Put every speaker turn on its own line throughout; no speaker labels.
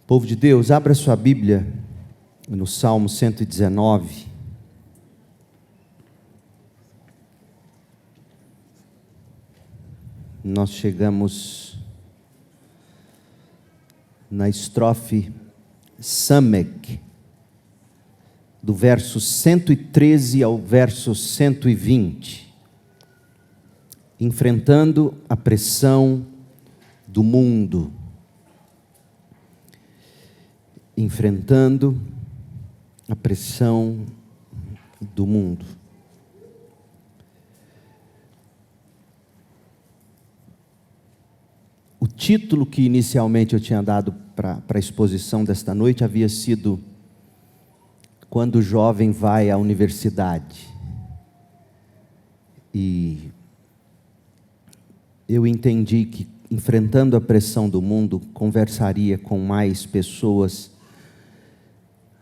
Povo de Deus, abra sua Bíblia no Salmo 119. Nós chegamos na estrofe Samek, do verso 113 ao verso 120, enfrentando a pressão do mundo. Enfrentando a pressão do mundo. O título que inicialmente eu tinha dado para a exposição desta noite havia sido Quando o Jovem Vai à Universidade. E eu entendi que, enfrentando a pressão do mundo, conversaria com mais pessoas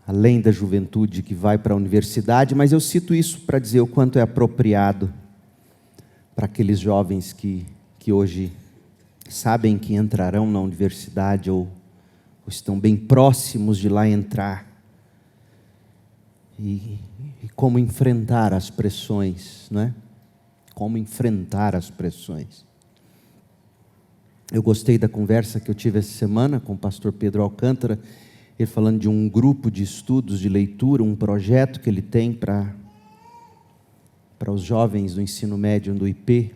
além da juventude que vai para a universidade, mas eu cito isso para dizer o quanto é apropriado para aqueles jovens que hoje sabem que entrarão na universidade ou estão bem próximos de lá entrar, e como enfrentar as pressões, não é? Como enfrentar as pressões. Eu gostei da conversa que eu tive essa semana com o pastor Pedro Alcântara, ele falando de um grupo de estudos, de leitura, um projeto que ele tem para os jovens do ensino médio do IP,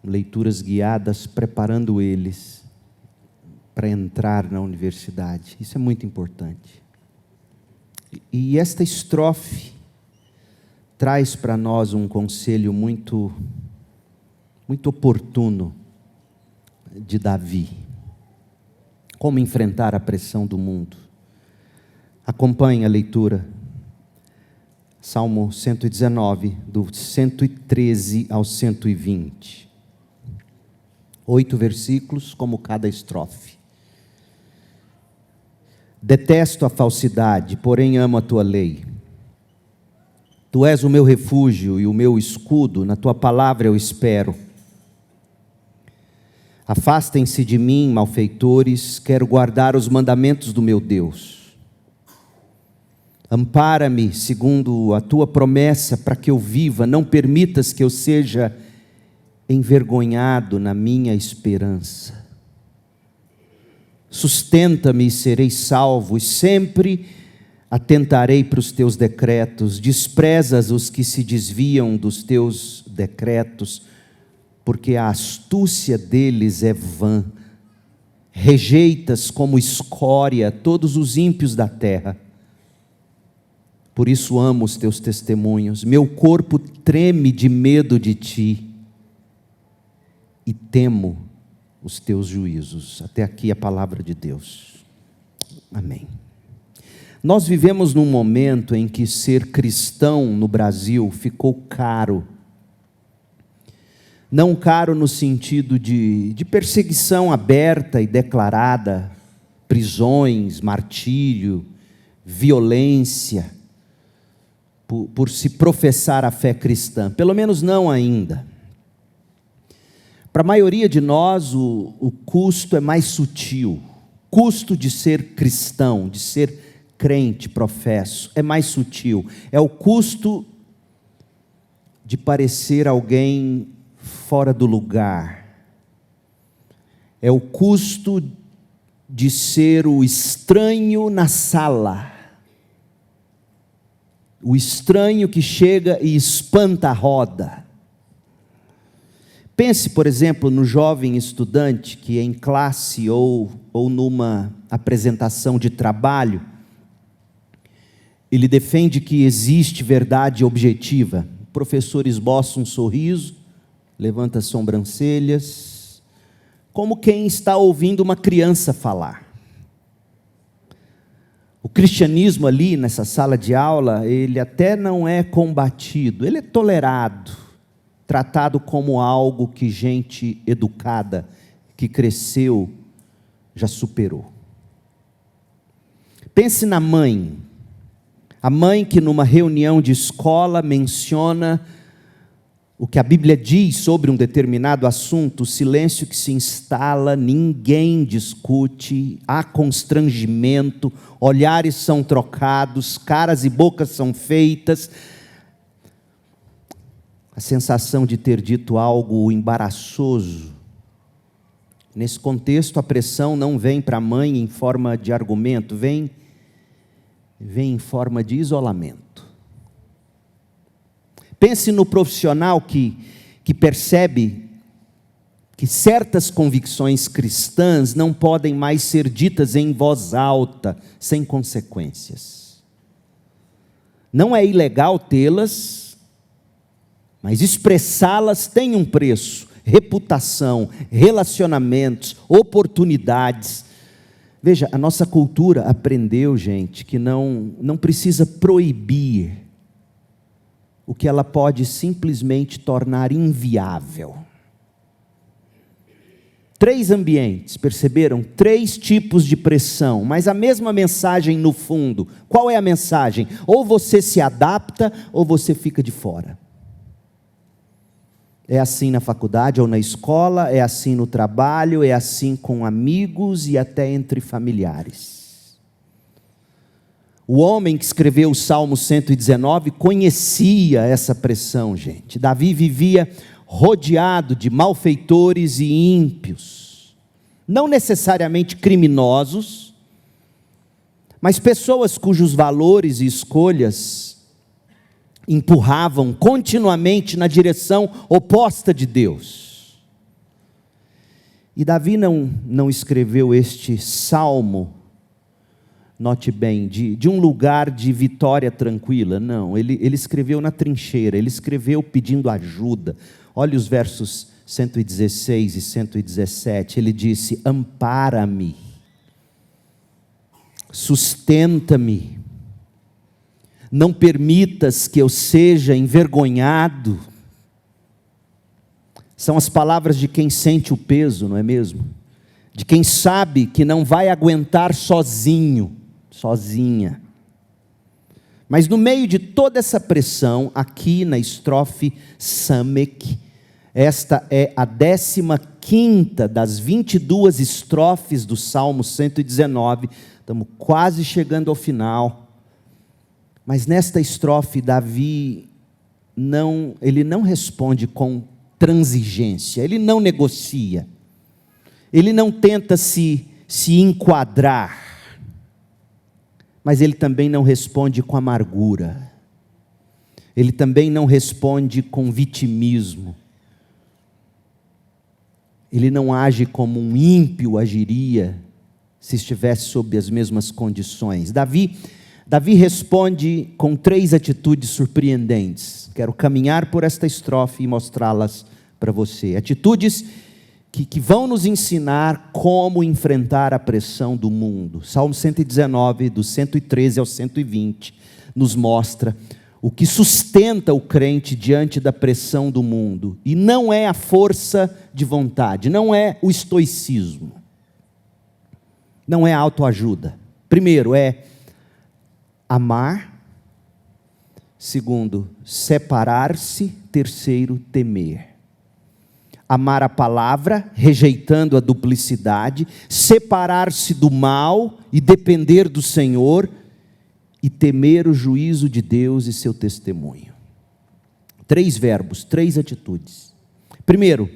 leituras guiadas, preparando eles para entrar na universidade. Isso é muito importante. E esta estrofe traz para nós um conselho muito oportuno de Davi. Como enfrentar a pressão do mundo. Acompanhe a leitura. Salmo 119, do 113 ao 120. 8 versículos, como cada estrofe. Detesto a falsidade, porém amo a tua lei. Tu és o meu refúgio e o meu escudo, na tua palavra eu espero. Afastem-se de mim, malfeitores, quero guardar os mandamentos do meu Deus. Ampara-me segundo a tua promessa para que eu viva, não permitas que eu seja envergonhado na minha esperança. Sustenta-me e serei salvo, e sempre atentarei para os teus decretos. Desprezas os que se desviam dos teus decretos, porque a astúcia deles é vã. Rejeitas como escória todos os ímpios da terra. Por isso amo os teus testemunhos. Meu corpo treme de medo de ti e temo os teus juízos. Até aqui a palavra de Deus. Amém. Nós vivemos num momento em que ser cristão no Brasil ficou caro. Não caro no sentido de perseguição aberta e declarada, prisões, martírio, violência, por se professar a fé cristã, pelo menos não ainda. Para a maioria de nós, o custo é mais sutil. Custo de ser cristão, de ser crente, professo, é mais sutil. É o custo de parecer alguém fora do lugar. É o custo de ser o estranho na sala. O estranho que chega e espanta a roda. Pense, por exemplo, no jovem estudante que em classe ou numa apresentação de trabalho, ele defende que existe verdade objetiva. O professor esboça um sorriso, levanta as sobrancelhas, como quem está ouvindo uma criança falar. O cristianismo ali, nessa sala de aula, ele até não é combatido, ele é tolerado, tratado como algo que gente educada, que cresceu, já superou. Pense na mãe, a mãe que numa reunião de escola menciona o que a Bíblia diz sobre um determinado assunto, o silêncio que se instala, ninguém discute, há constrangimento, olhares são trocados, caras e bocas são feitas. A sensação de ter dito algo embaraçoso. Nesse contexto, a pressão não vem para a mãe em forma de argumento, vem em forma de isolamento. Pense no profissional que percebe que certas convicções cristãs não podem mais ser ditas em voz alta, sem consequências. Não é ilegal tê-las, mas expressá-las tem um preço, reputação, relacionamentos, oportunidades. Veja, a nossa cultura aprendeu, gente, que não precisa proibir o que ela pode simplesmente tornar inviável. 3 ambientes, perceberam? 3 tipos de pressão, mas a mesma mensagem no fundo. Qual é a mensagem? Ou você se adapta, ou você fica de fora. É assim na faculdade ou na escola, é assim no trabalho, é assim com amigos e até entre familiares. O homem que escreveu o Salmo 119 conhecia essa pressão, gente. Davi vivia rodeado de malfeitores e ímpios, não necessariamente criminosos, mas pessoas cujos valores e escolhas empurravam continuamente na direção oposta de Deus. E Davi não escreveu este salmo, note bem, de um lugar de vitória tranquila, não, ele escreveu na trincheira, ele escreveu pedindo ajuda. Olha os versos 116 e 117, ele disse: ampara-me, sustenta-me, não permitas que eu seja envergonhado. São as palavras de quem sente o peso, não é mesmo? De quem sabe que não vai aguentar sozinho, sozinha. Mas no meio de toda essa pressão, aqui na estrofe Samek, esta é a 15ª das 22 estrofes do Salmo 119, estamos quase chegando ao final. Mas nesta estrofe, Davi, ele não responde com transigência, ele não negocia, ele não tenta se enquadrar, mas ele também não responde com amargura, ele também não responde com vitimismo, ele não age como um ímpio agiria se estivesse sob as mesmas condições. Davi responde com 3 atitudes surpreendentes. Quero caminhar por esta estrofe e mostrá-las para você. Atitudes que vão nos ensinar como enfrentar a pressão do mundo. Salmo 119, do 113 ao 120, nos mostra o que sustenta o crente diante da pressão do mundo. E não é a força de vontade, não é o estoicismo, não é a autoajuda. Primeiro é amar. Segundo, separar-se. Terceiro, temer. Amar a palavra, rejeitando a duplicidade. Separar-se do mal e depender do Senhor. E temer o juízo de Deus e seu testemunho. 3 verbos, 3 atitudes. Primeiro,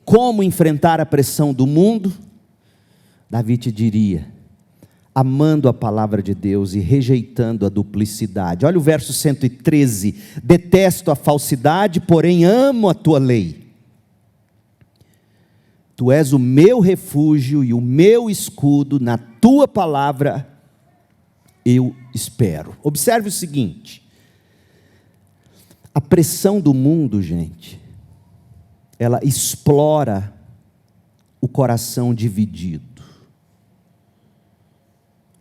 como enfrentar a pressão do mundo? Davi te diria: amando a palavra de Deus e rejeitando a duplicidade. Olha o verso 113. Detesto a falsidade, porém amo a tua lei. Tu és o meu refúgio e o meu escudo, na tua palavra eu espero. Observe o seguinte: a pressão do mundo, gente, ela explora o coração dividido.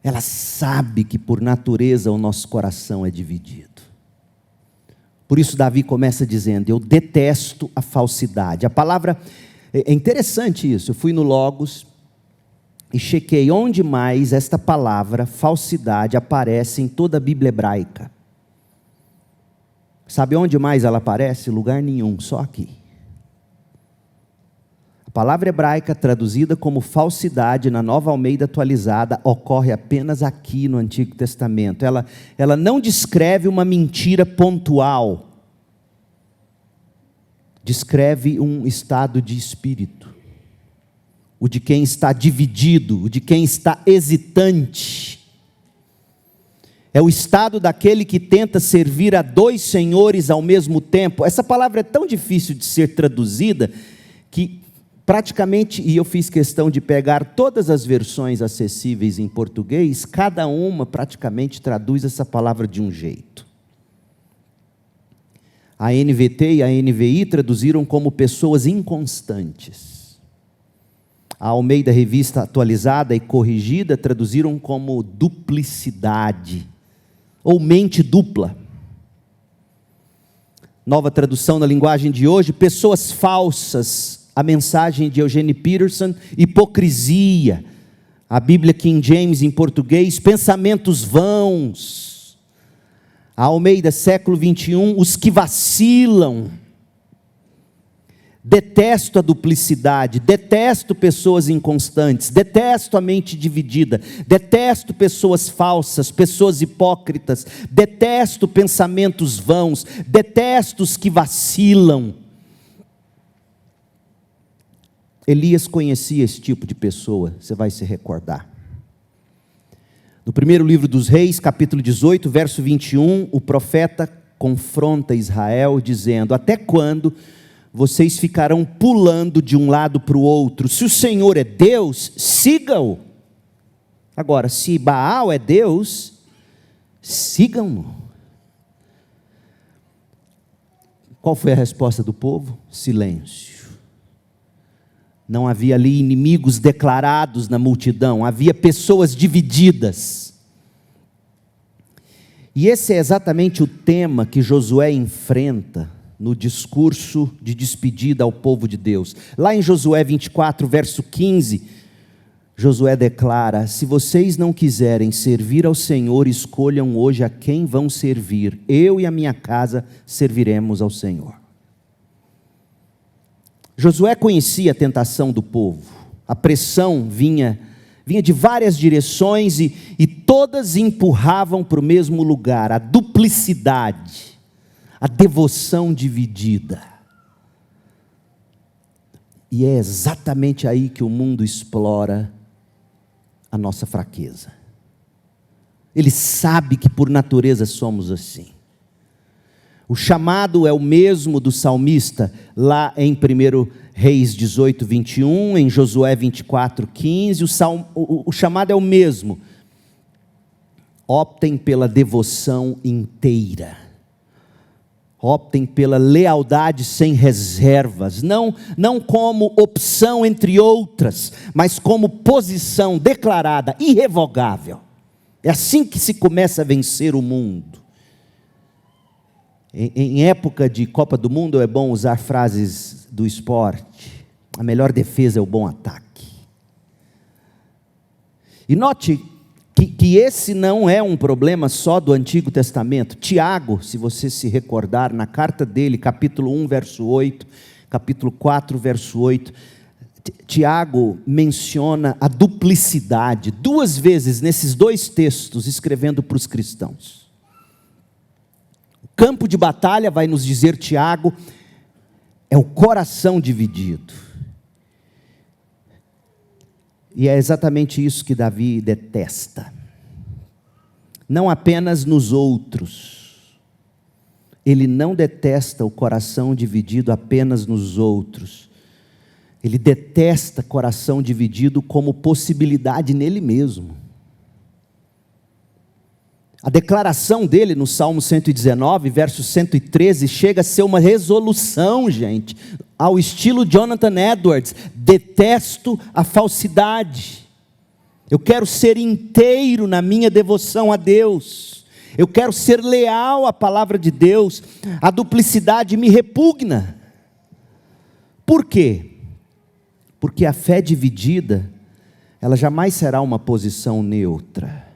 Ela sabe que por natureza o nosso coração é dividido. Por isso Davi começa dizendo: eu detesto a falsidade. A palavra, é interessante isso, eu fui no Logos e chequei onde mais esta palavra falsidade aparece em toda a Bíblia hebraica. Sabe onde mais ela aparece? Lugar nenhum, só aqui. A palavra hebraica traduzida como falsidade na Nova Almeida atualizada ocorre apenas aqui no Antigo Testamento. Ela não descreve uma mentira pontual. Descreve um estado de espírito. O de quem está dividido, o de quem está hesitante. É o estado daquele que tenta servir a dois senhores ao mesmo tempo. Essa palavra é tão difícil de ser traduzida que praticamente, e eu fiz questão de pegar todas as versões acessíveis em português, cada uma praticamente traduz essa palavra de um jeito. A NVT e a NVI traduziram como pessoas inconstantes. A Almeida Revista Atualizada e Corrigida traduziram como duplicidade, ou mente dupla. Nova tradução na linguagem de hoje, pessoas falsas. A mensagem de Eugene Peterson, hipocrisia. A Bíblia King James em português, pensamentos vãos. A Almeida século 21, os que vacilam. Detesto a duplicidade, detesto pessoas inconstantes, detesto a mente dividida, detesto pessoas falsas, pessoas hipócritas, detesto pensamentos vãos, detesto os que vacilam. Elias conhecia esse tipo de pessoa, você vai se recordar. No primeiro livro dos Reis, capítulo 18, verso 21, o profeta confronta Israel dizendo: até quando vocês ficarão pulando de um lado para o outro? Se o Senhor é Deus, siga-o. Agora, se Baal é Deus, sigam-no. Qual foi a resposta do povo? Silêncio. Não havia ali inimigos declarados na multidão, havia pessoas divididas. E esse é exatamente o tema que Josué enfrenta no discurso de despedida ao povo de Deus. Lá em Josué 24, verso 15, Josué declara: se vocês não quiserem servir ao Senhor, escolham hoje a quem vão servir. Eu e a minha casa serviremos ao Senhor. Josué conhecia a tentação do povo. A pressão vinha de várias direções e todas empurravam para o mesmo lugar: a duplicidade, a devoção dividida. E é exatamente aí que o mundo explora a nossa fraqueza. Ele sabe que por natureza somos assim. O chamado é o mesmo do salmista, lá em 1 Reis 18, 21, em Josué 24, 15, o chamado é o mesmo. Optem pela devoção inteira. Optem pela lealdade sem reservas, não como opção entre outras, mas como posição declarada, irrevogável. É assim que se começa a vencer o mundo. Em época de Copa do Mundo é bom usar frases do esporte. A melhor defesa é o bom ataque. E note que esse não é um problema só do Antigo Testamento. Tiago, se você se recordar, na carta dele, capítulo 1, verso 8, capítulo 4, verso 8, Tiago menciona a duplicidade, 2 vezes nesses 2 textos, escrevendo para os cristãos. O campo de batalha, vai nos dizer Tiago, é o coração dividido. E é exatamente isso que Davi detesta. Não apenas nos outros. Ele não detesta o coração dividido apenas nos outros. Ele detesta coração dividido como possibilidade nele mesmo. A declaração dele no Salmo 119, verso 113, chega a ser uma resolução, gente, ao estilo Jonathan Edwards: detesto a falsidade. Eu quero ser inteiro na minha devoção a Deus. Eu quero ser leal à palavra de Deus. A duplicidade me repugna. Por quê? Porque a fé dividida, ela jamais será uma posição neutra.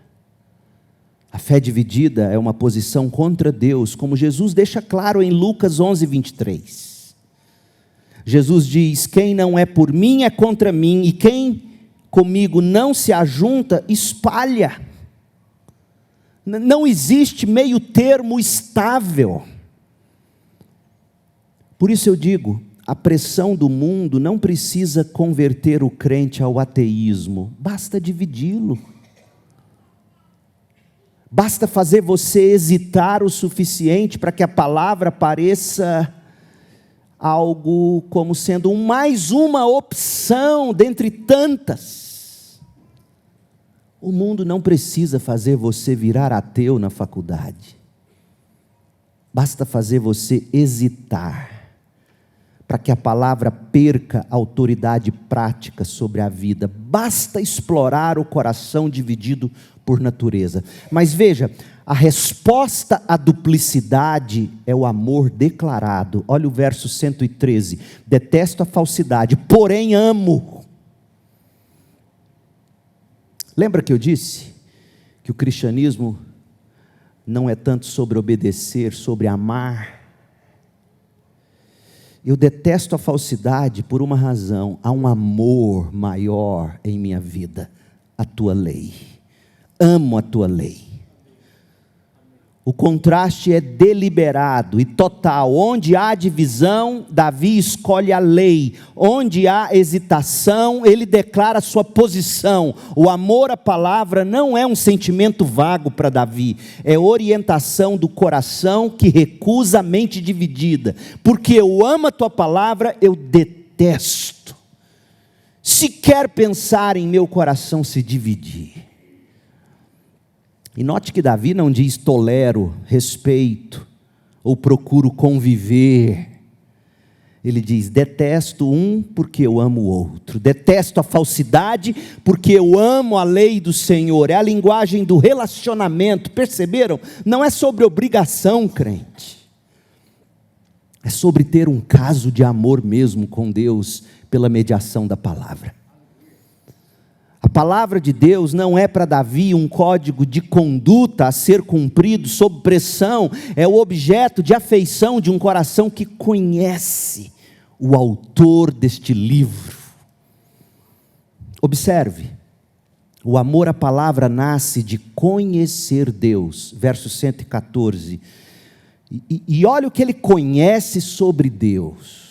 A fé dividida é uma posição contra Deus, como Jesus deixa claro em Lucas 11:23. Jesus diz: quem não é por mim é contra mim, e quem comigo não se ajunta, espalha. Não existe meio termo estável. Por isso eu digo, a pressão do mundo não precisa converter o crente ao ateísmo, basta dividi-lo. Basta fazer você hesitar o suficiente para que a palavra pareça algo como sendo mais uma opção dentre tantas. O mundo não precisa fazer você virar ateu na faculdade. Basta fazer você hesitar, para que a palavra perca autoridade prática sobre a vida. Basta explorar o coração dividido por natureza. Mas veja, a resposta à duplicidade é o amor declarado. Olha o verso 113. Detesto a falsidade, porém amo. Lembra que eu disse que o cristianismo não é tanto sobre obedecer, sobre amar? Eu detesto a falsidade por uma razão: há um amor maior em minha vida, a tua lei. Amo a tua lei. O contraste é deliberado e total. Onde há divisão, Davi escolhe a lei. Onde há hesitação, ele declara sua posição. O amor à palavra não é um sentimento vago para Davi, é orientação do coração que recusa a mente dividida. Porque eu amo a tua palavra, eu detesto sequer pensar em meu coração se dividir. E note que Davi não diz tolero, respeito, ou procuro conviver. Ele diz: detesto um porque eu amo o outro. Detesto a falsidade porque eu amo a lei do Senhor. É a linguagem do relacionamento, perceberam? Não é sobre obrigação, crente. É sobre ter um caso de amor mesmo com Deus, pela mediação da palavra. A palavra de Deus não é para Davi um código de conduta a ser cumprido sob pressão, é o objeto de afeição de um coração que conhece o autor deste livro. Observe, o amor à palavra nasce de conhecer Deus, verso 114, e olha o que ele conhece sobre Deus.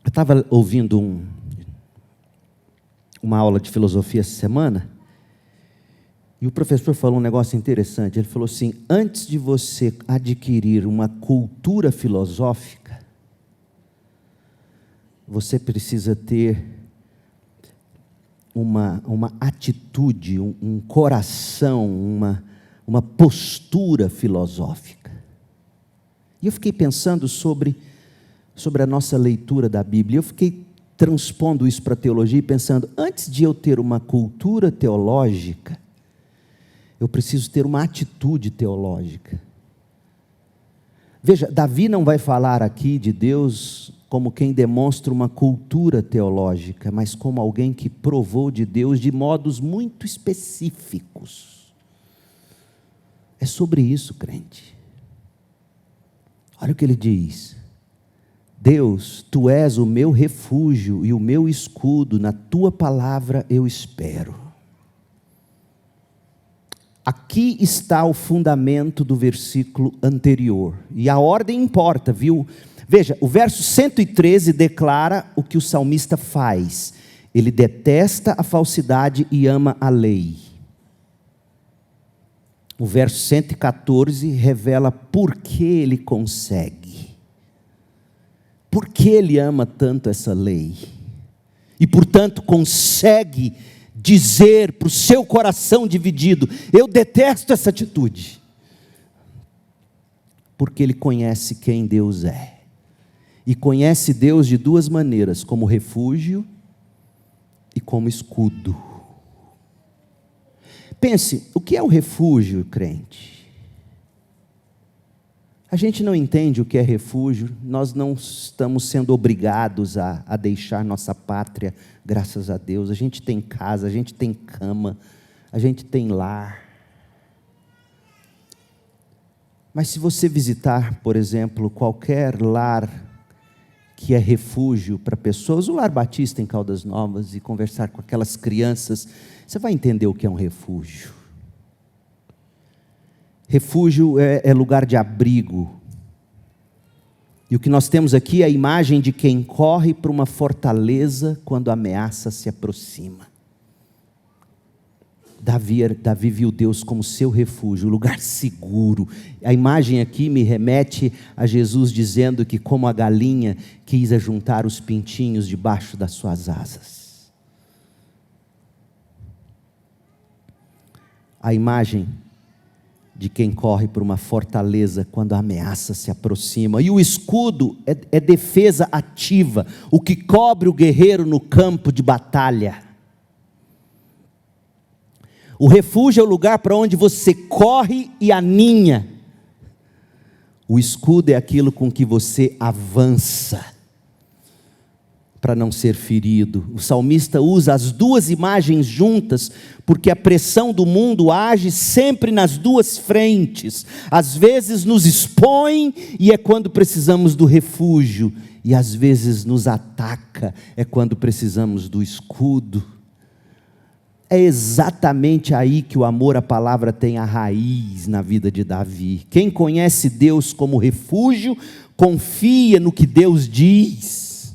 Eu estava ouvindo uma aula de filosofia essa semana, e o professor falou um negócio interessante. Ele falou assim: antes de você adquirir uma cultura filosófica, você precisa ter uma atitude, um coração, uma postura filosófica. E eu fiquei pensando sobre a nossa leitura da Bíblia. Eu fiquei transpondo isso para a teologia e pensando: antes de eu ter uma cultura teológica, eu preciso ter uma atitude teológica. Veja, Davi não vai falar aqui de Deus como quem demonstra uma cultura teológica, mas como alguém que provou de Deus de modos muito específicos. É sobre isso, crente. Olha o que ele diz: Deus, tu és o meu refúgio e o meu escudo, na tua palavra eu espero. Aqui está o fundamento do versículo anterior, e a ordem importa, viu? Veja, o verso 113 declara o que o salmista faz: ele detesta a falsidade e ama a lei. O verso 114 revela por que ele consegue. Por que ele ama tanto essa lei? E portanto consegue dizer para o seu coração dividido: eu detesto essa atitude. Porque ele conhece quem Deus é. E conhece Deus de duas maneiras: como refúgio e como escudo. Pense, o que é o refúgio, crente? A gente não entende o que é refúgio, nós não estamos sendo obrigados a deixar nossa pátria, graças a Deus. A gente tem casa, a gente tem cama, a gente tem lar. Mas se você visitar, por exemplo, qualquer lar que é refúgio para pessoas, o Lar Batista em Caldas Novas, e conversar com aquelas crianças, você vai entender o que é um refúgio. Refúgio é lugar de abrigo. E o que nós temos aqui é a imagem de quem corre para uma fortaleza quando a ameaça se aproxima. Davi viu Deus como seu refúgio, lugar seguro. A imagem aqui me remete a Jesus dizendo que, como a galinha, quis ajuntar os pintinhos debaixo das suas asas. A imagem de quem corre por uma fortaleza quando a ameaça se aproxima. E o escudo é defesa ativa, o que cobre o guerreiro no campo de batalha. O refúgio é o lugar para onde você corre e aninha. O escudo é aquilo com que você avança para não ser ferido. O salmista usa as duas imagens juntas, porque a pressão do mundo age sempre nas duas frentes. Às vezes nos expõe e é quando precisamos do refúgio, e às vezes nos ataca, é quando precisamos do escudo. É exatamente aí que o amor à palavra tem a raiz na vida de Davi. Quem conhece Deus como refúgio, confia no que Deus diz.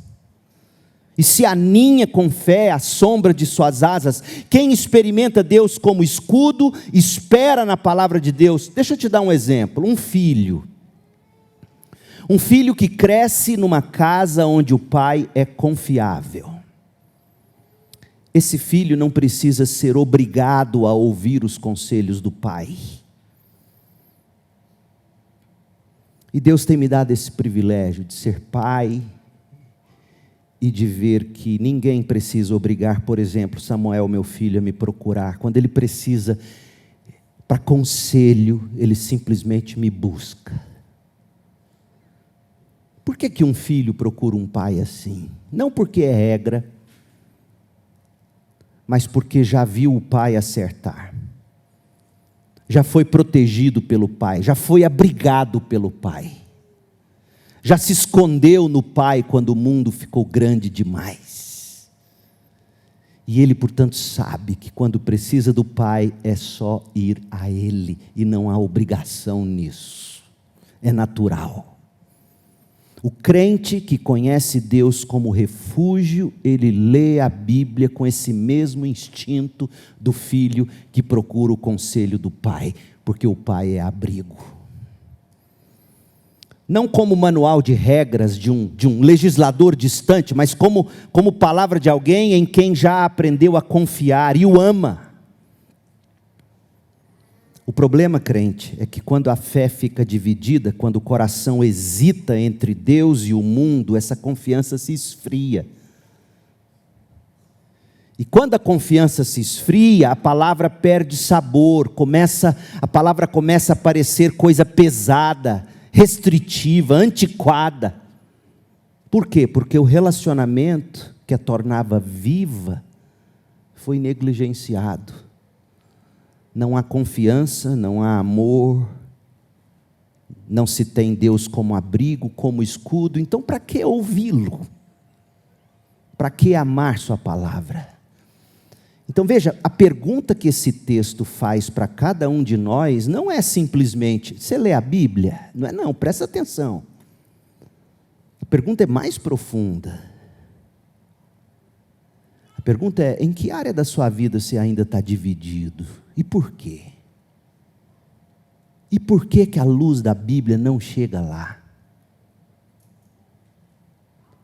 E se aninha com fé à sombra de suas asas. Quem experimenta Deus como escudo, espera na palavra de Deus. Deixa eu te dar um exemplo. Um filho que cresce numa casa onde o pai é confiável. Esse filho não precisa ser obrigado a ouvir os conselhos do pai. E Deus tem me dado esse privilégio de ser pai e de ver que ninguém precisa obrigar, por exemplo, Samuel, meu filho, a me procurar. Quando ele precisa para conselho, ele simplesmente me busca. Por que um filho procura um pai assim? Não porque é regra, mas porque já viu o pai acertar. Já foi protegido pelo pai, já foi abrigado pelo pai. Já se escondeu no pai quando o mundo ficou grande demais. E ele, portanto, sabe que quando precisa do pai, é só ir a ele, e não há obrigação nisso. É natural. O crente que conhece Deus como refúgio, ele lê a Bíblia com esse mesmo instinto do filho que procura o conselho do pai, porque o pai é abrigo. Não como manual de regras de um legislador distante, mas como palavra de alguém em quem já aprendeu a confiar e o ama. O problema, crente, é que quando a fé fica dividida, quando o coração hesita entre Deus e o mundo, essa confiança se esfria. E quando a confiança se esfria, a palavra perde sabor, a palavra começa a parecer coisa pesada, restritiva, antiquada. Por quê? Porque o relacionamento que a tornava viva foi negligenciado. Não há confiança, não há amor, não se tem Deus como abrigo, como escudo. Então para que ouvi-lo? Para que amar sua palavra? Então veja, a pergunta que esse texto faz para cada um de nós não é simplesmente, você lê a Bíblia? Não, presta atenção. A pergunta é mais profunda. A pergunta é, em que área da sua vida você ainda está dividido? E por quê? E por que a luz da Bíblia não chega lá?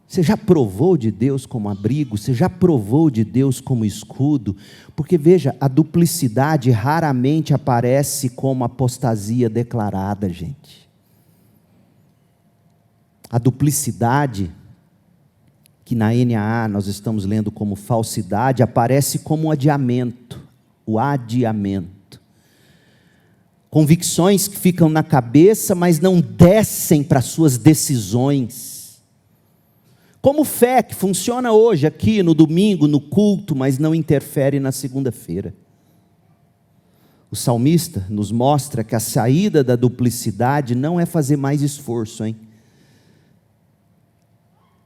Você já provou de Deus como abrigo? Você já provou de Deus como escudo? Porque veja, a duplicidade raramente aparece como apostasia declarada, gente. A duplicidade, que na NAA nós estamos lendo como falsidade, aparece como um adiamento. O adiamento. convicções que ficam na cabeça, mas não descem para suas decisões. Como fé que funciona hoje, aqui no domingo, no culto, mas não interfere na segunda-feira. O salmista nos mostra que a saída da duplicidade não é fazer mais esforço, hein?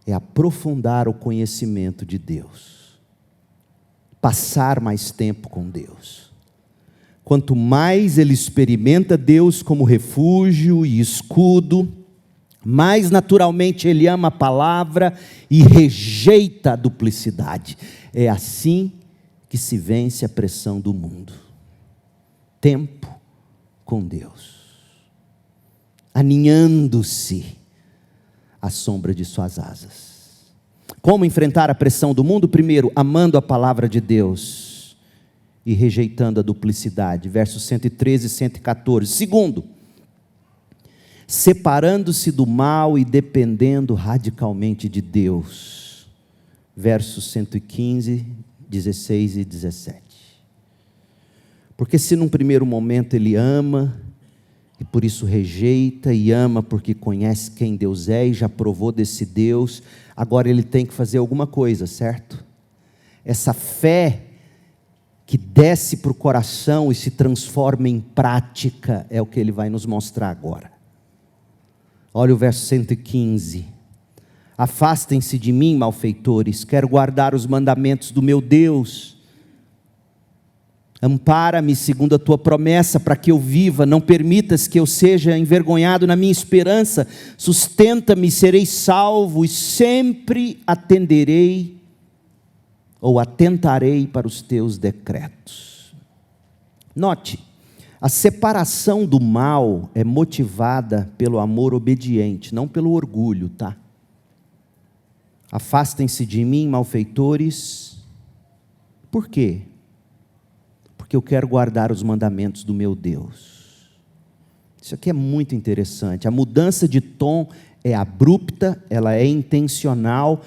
É aprofundar o conhecimento de Deus. Passar mais tempo com Deus. Quanto mais ele experimenta Deus como refúgio e escudo, mais naturalmente ele ama a palavra e rejeita a duplicidade. É assim que se vence a pressão do mundo. Tempo com Deus, aninhando-se à sombra de suas asas. Como enfrentar a pressão do mundo? Primeiro, amando a palavra de Deus e rejeitando a duplicidade, versos 113 e 114. Segundo, separando-se do mal e dependendo radicalmente de Deus, versos 115, 16 e 17. Porque se num primeiro momento ele ama, e por isso rejeita, e ama porque conhece quem Deus é, e já provou desse Deus, agora ele tem que fazer alguma coisa, certo? Essa fé que desce para o coração e se transforma em prática, é o que ele vai nos mostrar agora. Olha o verso 115. Afastem-se de mim, malfeitores, quero guardar os mandamentos do meu Deus. Ampara-me segundo a tua promessa, para que eu viva, não permitas que eu seja envergonhado na minha esperança, sustenta-me, serei salvo, e sempre atenderei, ou atentarei para os teus decretos. Note, a separação do mal é motivada pelo amor obediente, não pelo orgulho, tá? Afastem-se de mim, malfeitores. Por quê? Porque eu quero guardar os mandamentos do meu Deus. Isso aqui é muito interessante. A mudança de tom é abrupta, ela é intencional.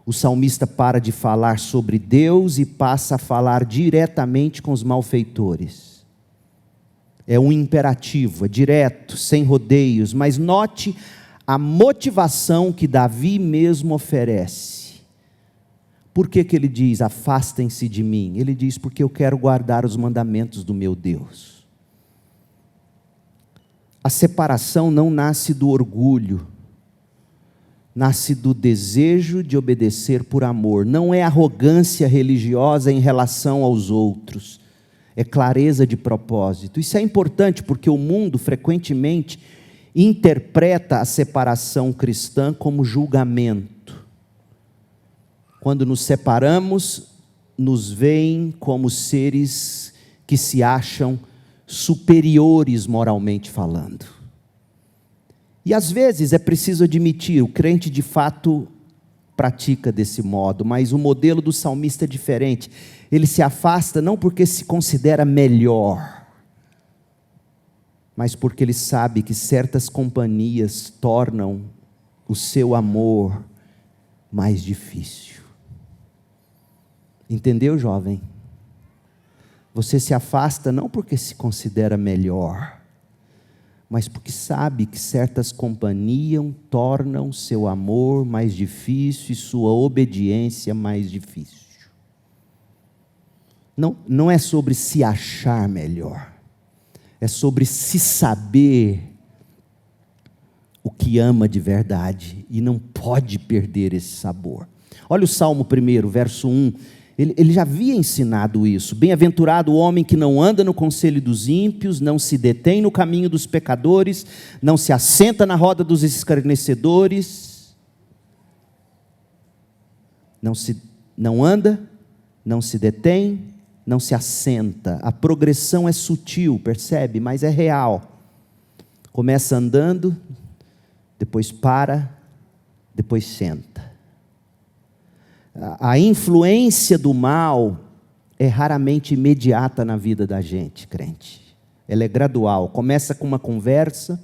O salmista para de falar sobre Deus e passa a falar diretamente com os malfeitores. É um imperativo, é direto, sem rodeios. Mas note a motivação que Davi mesmo oferece. Por que ele diz, afastem-se de mim? Ele diz, porque eu quero guardar os mandamentos do meu Deus. A separação não nasce do orgulho, nasce do desejo de obedecer por amor. Não é arrogância religiosa em relação aos outros, é clareza de propósito. Isso é importante porque o mundo frequentemente interpreta a separação cristã como julgamento. Quando nos separamos, nos veem como seres que se acham superiores moralmente falando. E às vezes é preciso admitir, o crente de fato pratica desse modo, mas o modelo do salmista é diferente. Ele se afasta não porque se considera melhor, mas porque ele sabe que certas companhias tornam o seu amor mais difícil. Entendeu, jovem? Você se afasta não porque se considera melhor, mas porque sabe que certas companhias tornam seu amor mais difícil e sua obediência mais difícil. Não é sobre se achar melhor, é sobre se saber o que ama de verdade e não pode perder esse sabor. Olha o Salmo 1, verso 1. Ele já havia ensinado isso. Bem-aventurado o homem que não anda no conselho dos ímpios, não se detém no caminho dos pecadores, não se assenta na roda dos escarnecedores, não anda, não se detém, não se assenta. A progressão é sutil, percebe? Mas é real. Começa andando, depois para, depois senta. A influência do mal é raramente imediata na vida da gente, crente. Ela é gradual. Começa com uma conversa,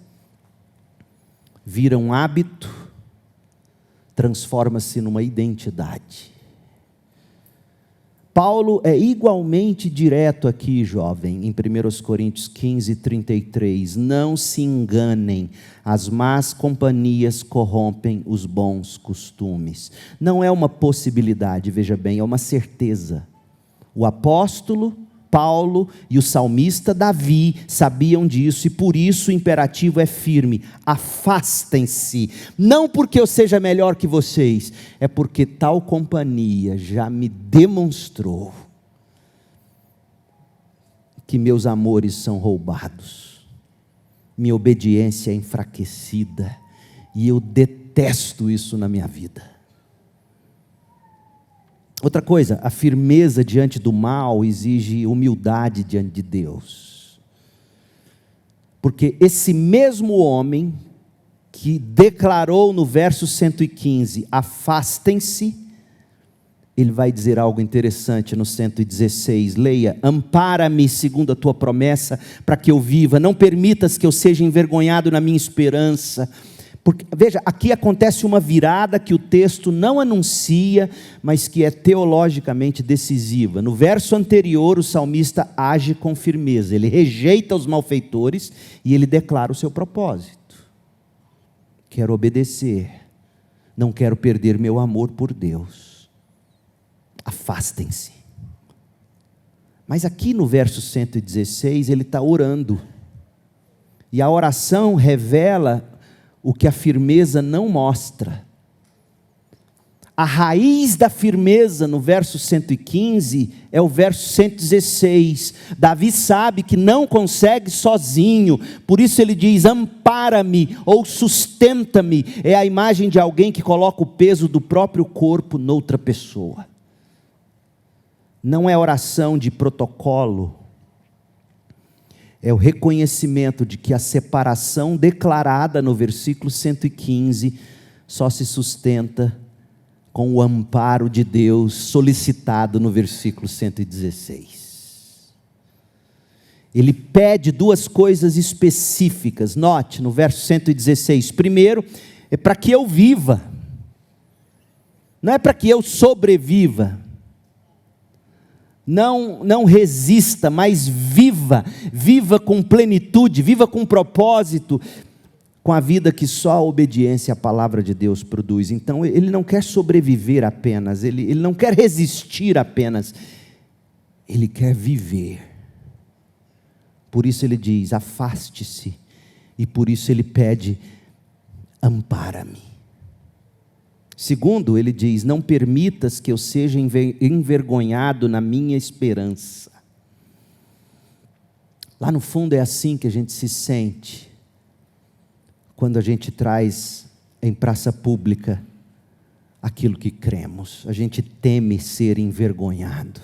vira um hábito, transforma-se numa identidade. Paulo é igualmente direto aqui, jovem, em 1 Coríntios 15, 33. Não se enganem, as más companhias corrompem os bons costumes. Não é uma possibilidade, veja bem, é uma certeza. O apóstolo Paulo e o salmista Davi sabiam disso, e por isso o imperativo é firme: afastem-se, não porque eu seja melhor que vocês, é porque tal companhia já me demonstrou que meus amores são roubados, minha obediência é enfraquecida, e eu detesto isso na minha vida. Outra coisa, a firmeza diante do mal exige humildade diante de Deus. Porque esse mesmo homem que declarou no verso 115, afastem-se, ele vai dizer algo interessante no 116, leia: ampara-me segundo a tua promessa, para que eu viva, não permitas que eu seja envergonhado na minha esperança. Porque, veja, aqui acontece uma virada que o texto não anuncia, mas que é teologicamente decisiva. No verso anterior, o salmista age com firmeza, ele rejeita os malfeitores e ele declara o seu propósito: quero obedecer, não quero perder meu amor por Deus, afastem-se. Mas aqui no verso 116, ele está orando, e a oração revela o que a firmeza não mostra. A raiz da firmeza no verso 115 é o verso 116. Davi sabe que não consegue sozinho, por isso ele diz: ampara-me ou sustenta-me. É a imagem de alguém que coloca o peso do próprio corpo noutra pessoa. Não é oração de protocolo, é o reconhecimento de que a separação declarada no versículo 115 só se sustenta com o amparo de Deus solicitado no versículo 116. Ele pede duas coisas específicas, note no verso 116. Primeiro, é para que eu viva, não é para que eu sobreviva. Não resista, mas viva com plenitude, viva com propósito, com a vida que só a obediência à palavra de Deus produz. Então ele não quer sobreviver apenas, ele não quer resistir apenas, ele quer viver. Por isso ele diz: afaste-se, e por isso ele pede: ampara-me. Segundo, ele diz: não permitas que eu seja envergonhado na minha esperança. Lá no fundo é assim que a gente se sente, quando a gente traz em praça pública aquilo que cremos. A gente teme ser envergonhado.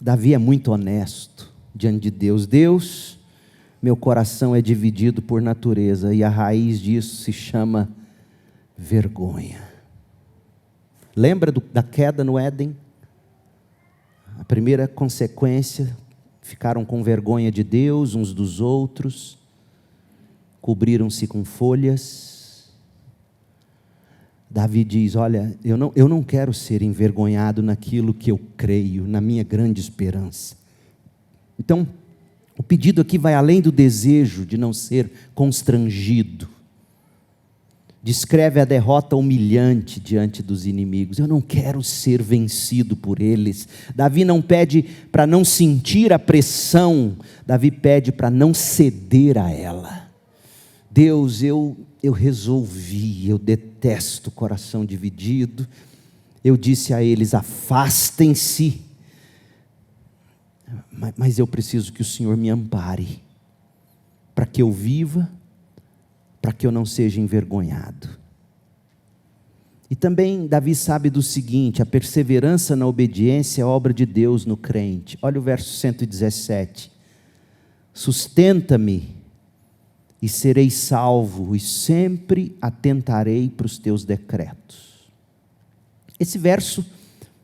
Davi é muito honesto diante de Deus. Deus, meu coração é dividido por natureza, e a raiz disso se chama vergonha. Lembra da queda no Éden? A primeira consequência: ficaram com vergonha de Deus, uns dos outros, cobriram-se com folhas. Davi diz: olha, eu não quero ser envergonhado naquilo que eu creio, na minha grande esperança. Então, o pedido aqui vai além do desejo de não ser constrangido. Descreve a derrota humilhante diante dos inimigos. Eu não quero ser vencido por eles. Davi não pede para não sentir a pressão, Davi pede para não ceder a ela. Deus, eu resolvi, eu detesto o coração dividido. Eu disse a eles: afastem-se, mas eu preciso que o Senhor me ampare, para que eu viva, para que eu não seja envergonhado. E também Davi sabe do seguinte: a perseverança na obediência é obra de Deus no crente. Olha o verso 117. Sustenta-me e serei salvo, e sempre atentarei para os teus decretos. Esse verso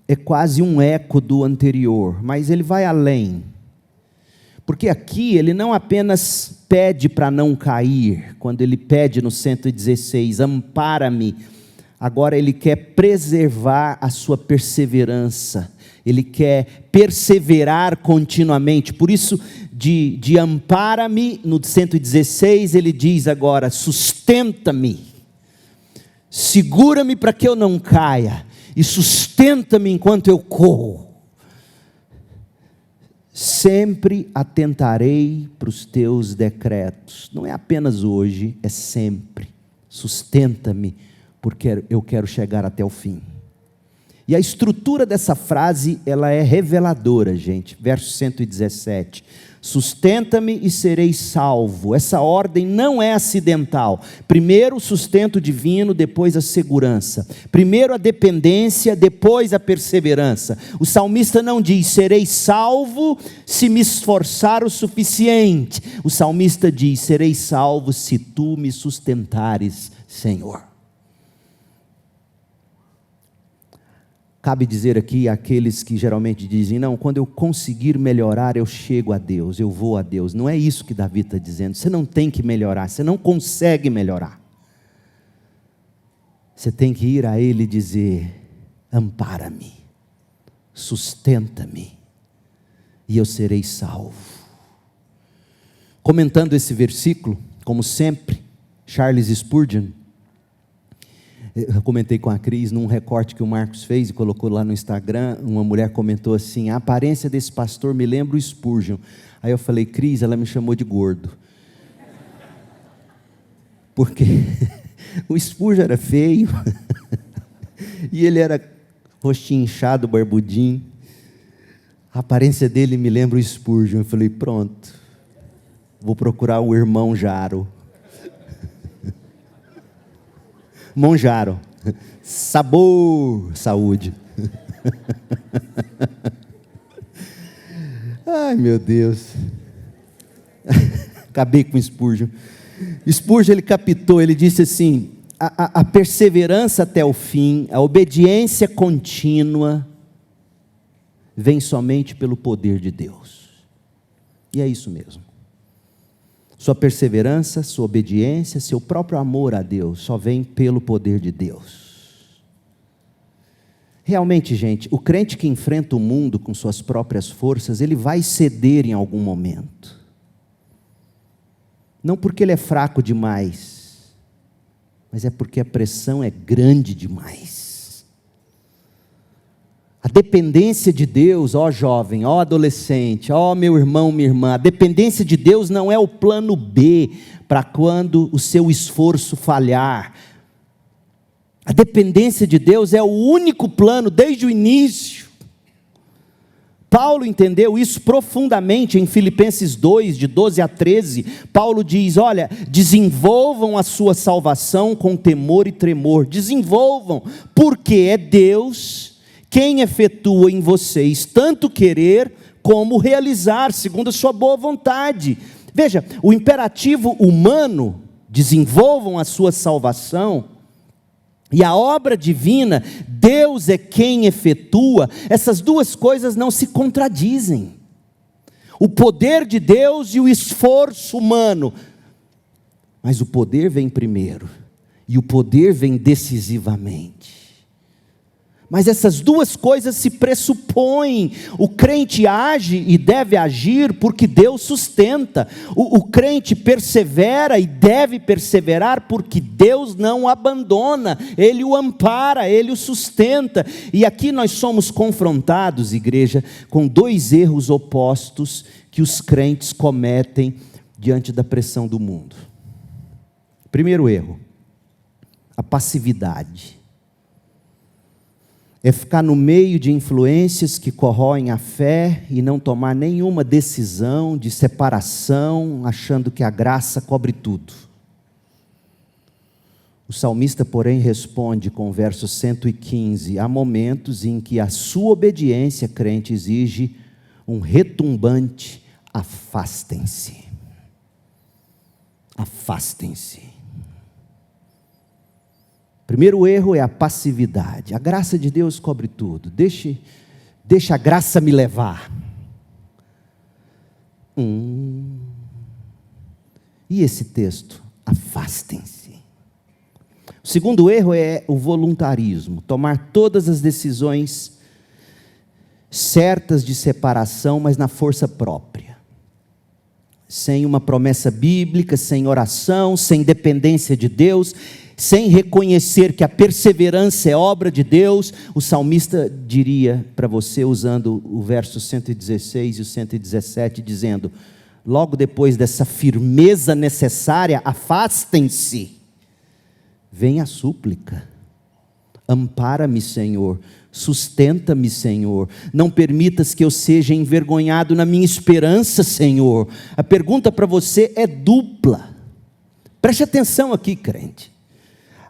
é quase um eco do anterior, mas ele vai além. Porque aqui ele não apenas pede para não cair, quando ele pede no 116, ampara-me, agora Ele quer preservar a sua perseverança, Ele quer perseverar continuamente. Por isso, de ampara-me, no 116, Ele diz agora: sustenta-me, segura-me para que eu não caia, e sustenta-me enquanto eu corro. Sempre atentarei para os teus decretos. Não é apenas hoje, é sempre. Sustenta-me, porque eu quero chegar até o fim. E a estrutura dessa frase, ela é reveladora, gente. Verso 117. Sustenta-me e serei salvo. Essa ordem não é acidental. Primeiro o sustento divino, depois a segurança. Primeiro a dependência, depois a perseverança. O salmista não diz: serei salvo se me esforçar o suficiente. O salmista diz: serei salvo se tu me sustentares, Senhor. Cabe dizer aqui àqueles que geralmente dizem: não, quando eu conseguir melhorar eu chego a Deus, eu vou a Deus. Não é isso que Davi está dizendo. Você não tem que melhorar, você não consegue melhorar. Você tem que ir a Ele e dizer: ampara-me, sustenta-me, e eu serei salvo. Comentando esse versículo, como sempre, Charles Spurgeon, eu comentei com a Cris num recorte que o Marcos fez e colocou lá no Instagram. Uma mulher comentou assim: a aparência desse pastor me lembra o Spurgeon. Aí eu falei: Cris, ela me chamou de gordo. Porque o Spurgeon era feio e ele era rostinho inchado, barbudinho. A aparência dele me lembra o Spurgeon. Eu falei: pronto, vou procurar o irmão Jaro. Monjaro, sabor, saúde. Ai, meu Deus. Acabei com o Spurgeon. Spurgeon, ele captou, ele disse assim: a perseverança até o fim, a obediência contínua, vem somente pelo poder de Deus. E é isso mesmo. Sua perseverança, sua obediência, seu próprio amor a Deus, só vem pelo poder de Deus. Realmente, gente, o crente que enfrenta o mundo com suas próprias forças, ele vai ceder em algum momento. Não porque ele é fraco demais, mas é porque a pressão é grande demais. A dependência de Deus, ó jovem, ó adolescente, ó meu irmão, minha irmã, a dependência de Deus não é o plano B para quando o seu esforço falhar. A dependência de Deus é o único plano desde o início. Paulo entendeu isso profundamente em Filipenses 2, de 12 a 13. Paulo diz: olha, desenvolvam a sua salvação com temor e tremor. Desenvolvam, porque é Deus quem efetua em vocês tanto querer como realizar, segundo a sua boa vontade. Veja, o imperativo humano, desenvolvam a sua salvação, e a obra divina, Deus é quem efetua, essas duas coisas não se contradizem. O poder de Deus e o esforço humano. Mas o poder vem primeiro, e o poder vem decisivamente. Mas essas duas coisas se pressupõem. O crente age e deve agir porque Deus sustenta. O crente persevera e deve perseverar porque Deus não o abandona. Ele o ampara, Ele o sustenta. E aqui nós somos confrontados, igreja, com dois erros opostos que os crentes cometem diante da pressão do mundo. Primeiro erro, a passividade. É ficar no meio de influências que corroem a fé e não tomar nenhuma decisão de separação, achando que a graça cobre tudo. O salmista, porém, responde com o verso 115: há momentos em que a sua obediência, crente, exige um retumbante afastem-se. Afastem-se. Primeiro erro é a passividade. A graça de Deus cobre tudo. Deixa a graça me levar. E esse texto? Afastem-se. O segundo erro é o voluntarismo, tomar todas as decisões certas de separação, mas na força própria. Sem uma promessa bíblica, sem oração, sem dependência de Deus, sem reconhecer que a perseverança é obra de Deus. O salmista diria para você, usando o verso 116 e o 117, dizendo: logo depois dessa firmeza necessária, afastem-se, vem a súplica. Ampara-me, Senhor, sustenta-me, Senhor, não permitas que eu seja envergonhado na minha esperança, Senhor. A pergunta para você é dupla. Preste atenção aqui, crente.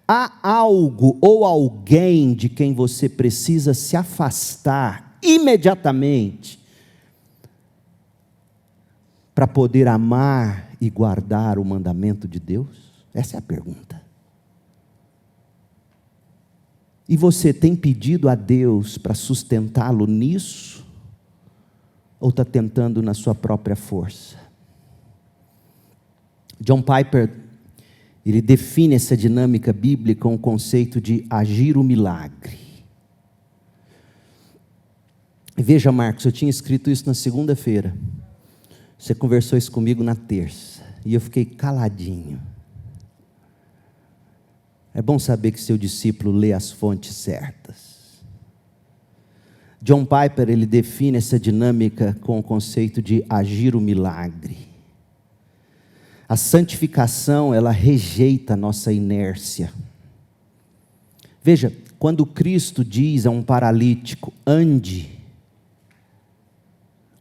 Há algo ou alguém de quem você precisa se afastar imediatamente para poder amar e guardar o mandamento de Deus? Essa é a pergunta. E você tem pedido a Deus para sustentá-lo nisso? Ou está tentando na sua própria força? John Piper, ele define essa dinâmica bíblica com o conceito de agir o milagre. Veja, Marcos, eu tinha escrito isso na segunda-feira. Você conversou isso comigo na terça. E eu fiquei caladinho. É bom saber que seu discípulo lê as fontes certas. John Piper, ele define essa dinâmica com o conceito de agir o milagre. A santificação, ela rejeita a nossa inércia. Veja, quando Cristo diz a um paralítico, ande,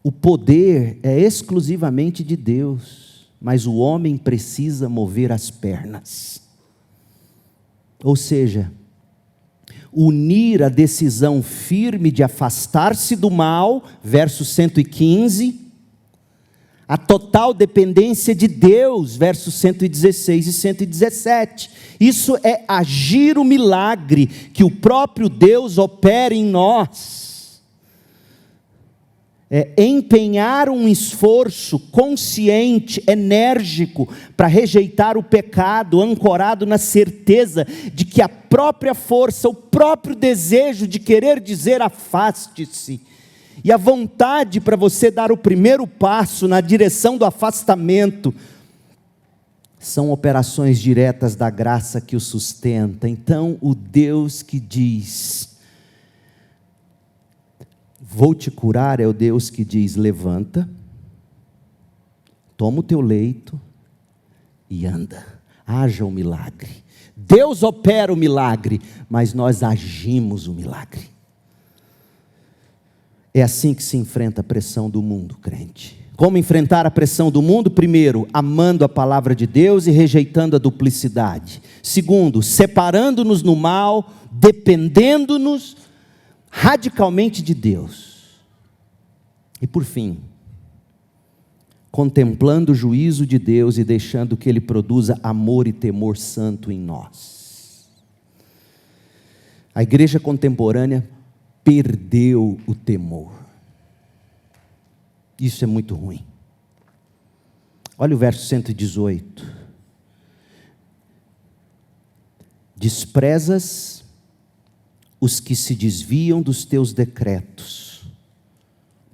o poder é exclusivamente de Deus, mas o homem precisa mover as pernas. Ou seja, unir a decisão firme de afastar-se do mal, verso 115, a total dependência de Deus, versos 116 e 117. Isso é agir o milagre que o próprio Deus opera em nós. É empenhar um esforço consciente, enérgico, para rejeitar o pecado, ancorado na certeza de que a própria força, o próprio desejo de querer dizer afaste-se, e a vontade para você dar o primeiro passo na direção do afastamento, são operações diretas da graça que o sustenta. Então, o Deus que diz: vou te curar, é o Deus que diz: levanta, toma o teu leito e anda. Haja o milagre. Deus opera o milagre, mas nós agimos o milagre. É assim que se enfrenta a pressão do mundo, crente. Como enfrentar a pressão do mundo? Primeiro, amando a palavra de Deus e rejeitando a duplicidade. Segundo, separando-nos no mal, dependendo-nos radicalmente de Deus. E por fim, contemplando o juízo de Deus e deixando que Ele produza amor e temor santo em nós. A igreja contemporânea perdeu o temor. Isso é muito ruim. Olha o verso 118. Desprezas os que se desviam dos teus decretos,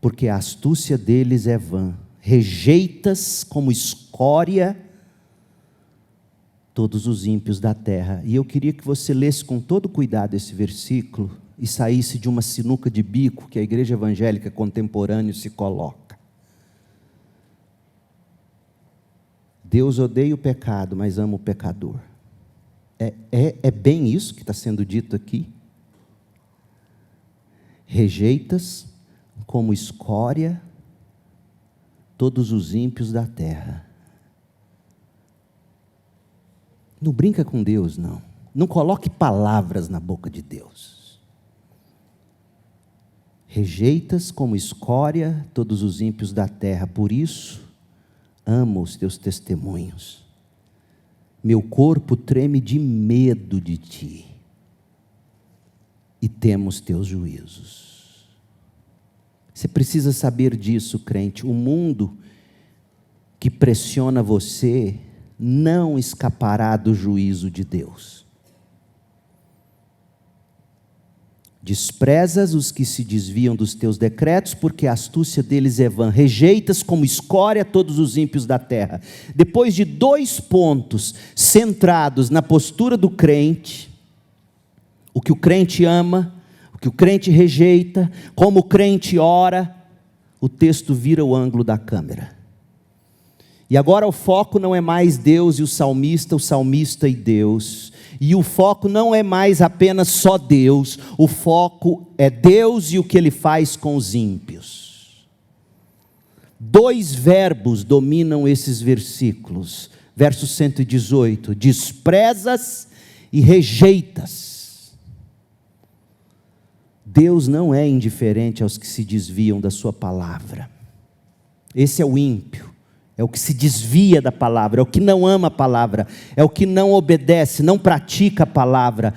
porque a astúcia deles é vã. Rejeitas como escória todos os ímpios da terra. E eu queria que você lesse com todo cuidado esse versículo e saísse de uma sinuca de bico que a igreja evangélica contemporânea se coloca. Deus odeia o pecado, mas ama o pecador. É bem isso que está sendo dito aqui. Rejeitas como escória todos os ímpios da terra. Não brinca com Deus, não. Não coloque palavras na boca de Deus. Rejeitas como escória todos os ímpios da terra, por isso amo os teus testemunhos. Meu corpo treme de medo de ti, e temo os teus juízos. Você precisa saber disso, crente. O mundo que pressiona você não escapará do juízo de Deus. Desprezas os que se desviam dos teus decretos, porque a astúcia deles é vã. Rejeitas como escória todos os ímpios da terra. Depois de 2 pontos centrados na postura do crente, o que o crente ama, o que o crente rejeita, como o crente ora, o texto vira o ângulo da câmera. E agora o foco não é mais Deus e o salmista e Deus. E o foco não é mais apenas só Deus, o foco é Deus e o que Ele faz com os ímpios. 2 verbos dominam esses versículos. Verso 118, desprezas e rejeitas. Deus não é indiferente aos que se desviam da sua palavra. Esse é o ímpio. É o que se desvia da palavra, é o que não ama a palavra, é o que não obedece, não pratica a palavra.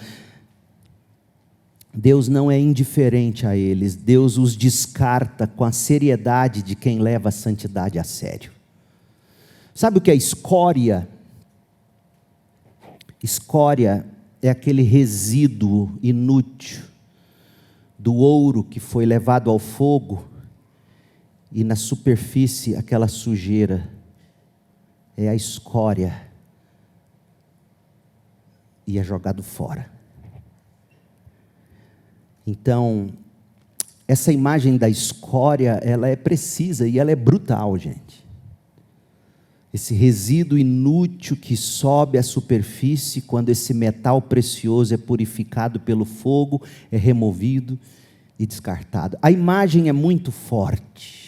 Deus não é indiferente a eles, Deus os descarta com a seriedade de quem leva a santidade a sério. Sabe o que é escória? Escória é aquele resíduo inútil do ouro que foi levado ao fogo, e na superfície aquela sujeira, é a escória, e é jogado fora. Então, essa imagem da escória, ela é precisa e ela é brutal, gente. Esse resíduo inútil que sobe à superfície, quando esse metal precioso é purificado pelo fogo, é removido e descartado. A imagem é muito forte.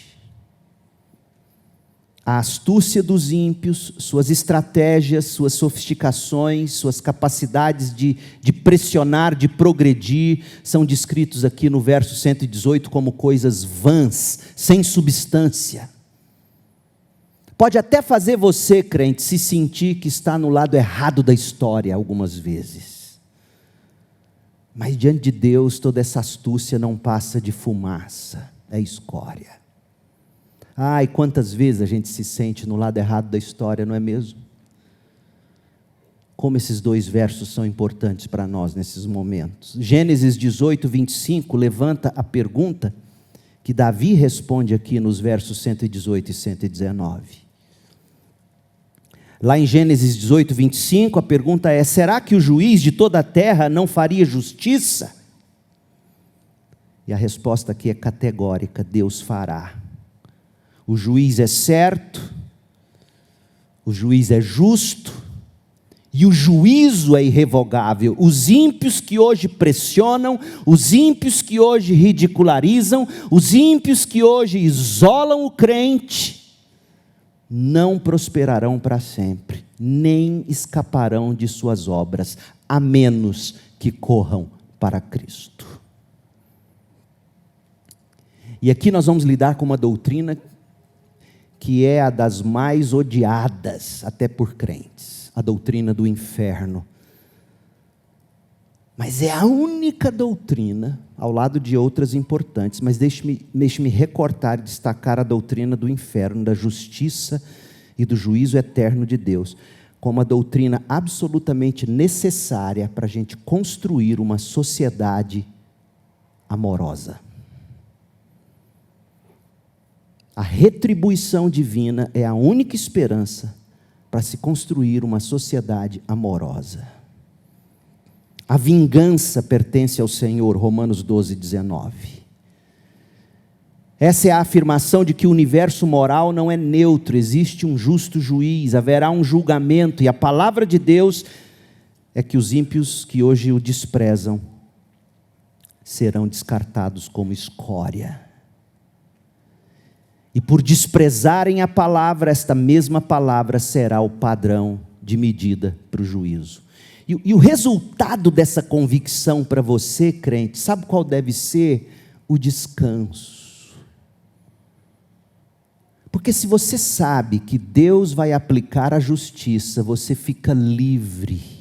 A astúcia dos ímpios, suas estratégias, suas sofisticações, suas capacidades de pressionar, de progredir, são descritos aqui no verso 118 como coisas vãs, sem substância. Pode até fazer você, crente, se sentir que está no lado errado da história algumas vezes. Mas diante de Deus, toda essa astúcia não passa de fumaça, é escória. Ai, quantas vezes a gente se sente no lado errado da história, não é mesmo? Como esses 2 versos são importantes para nós nesses momentos. Gênesis 18, 25, levanta a pergunta que Davi responde aqui nos versos 118 e 119. Lá em Gênesis 18, 25, a pergunta é: será que o juiz de toda a terra não faria justiça? E a resposta aqui é categórica: Deus fará. O juiz é certo, o juiz é justo, e o juízo é irrevogável. Os ímpios que hoje pressionam, os ímpios que hoje ridicularizam, os ímpios que hoje isolam o crente, não prosperarão para sempre, nem escaparão de suas obras, a menos que corram para Cristo. E aqui nós vamos lidar com uma doutrina que é a das mais odiadas até por crentes, a doutrina do inferno. Mas é a única doutrina, ao lado de outras importantes, mas deixe-me recortar e destacar a doutrina do inferno, da justiça e do juízo eterno de Deus, como a doutrina absolutamente necessária para a gente construir uma sociedade amorosa. A retribuição divina é a única esperança para se construir uma sociedade amorosa. A vingança pertence ao Senhor, Romanos 12, 19. Essa é a afirmação de que o universo moral não é neutro, existe um justo juiz, haverá um julgamento, e a palavra de Deus é que os ímpios que hoje o desprezam serão descartados como escória. E por desprezarem a palavra, esta mesma palavra será o padrão de medida para o juízo. E o resultado dessa convicção para você, crente, sabe qual deve ser? O descanso. Porque se você sabe que Deus vai aplicar a justiça, você fica livre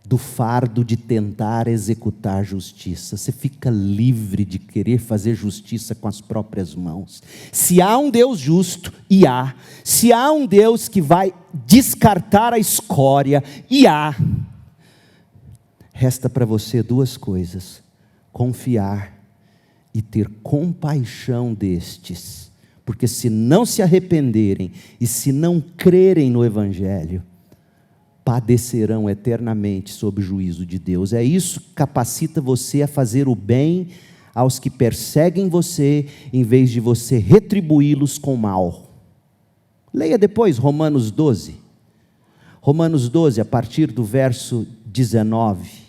do fardo de tentar executar justiça. Você fica livre de querer fazer justiça com as próprias mãos. Se há um Deus justo, e há. Se há um Deus que vai descartar a escória, e há. Resta para você 2 coisas: confiar e ter compaixão destes, porque se não se arrependerem e se não crerem no Evangelho, padecerão eternamente sob o juízo de Deus. É isso que capacita você a fazer o bem aos que perseguem você, em vez de você retribuí-los com mal. Leia depois Romanos 12. Romanos 12, a partir do verso 19.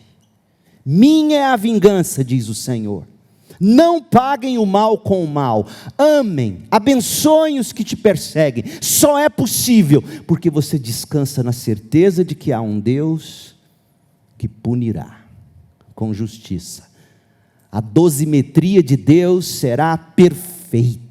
Minha é a vingança, diz o Senhor. Não paguem o mal com o mal. Amem, abençoem os que te perseguem. Só é possível porque você descansa na certeza de que há um Deus que punirá com justiça. A dosimetria de Deus será perfeita.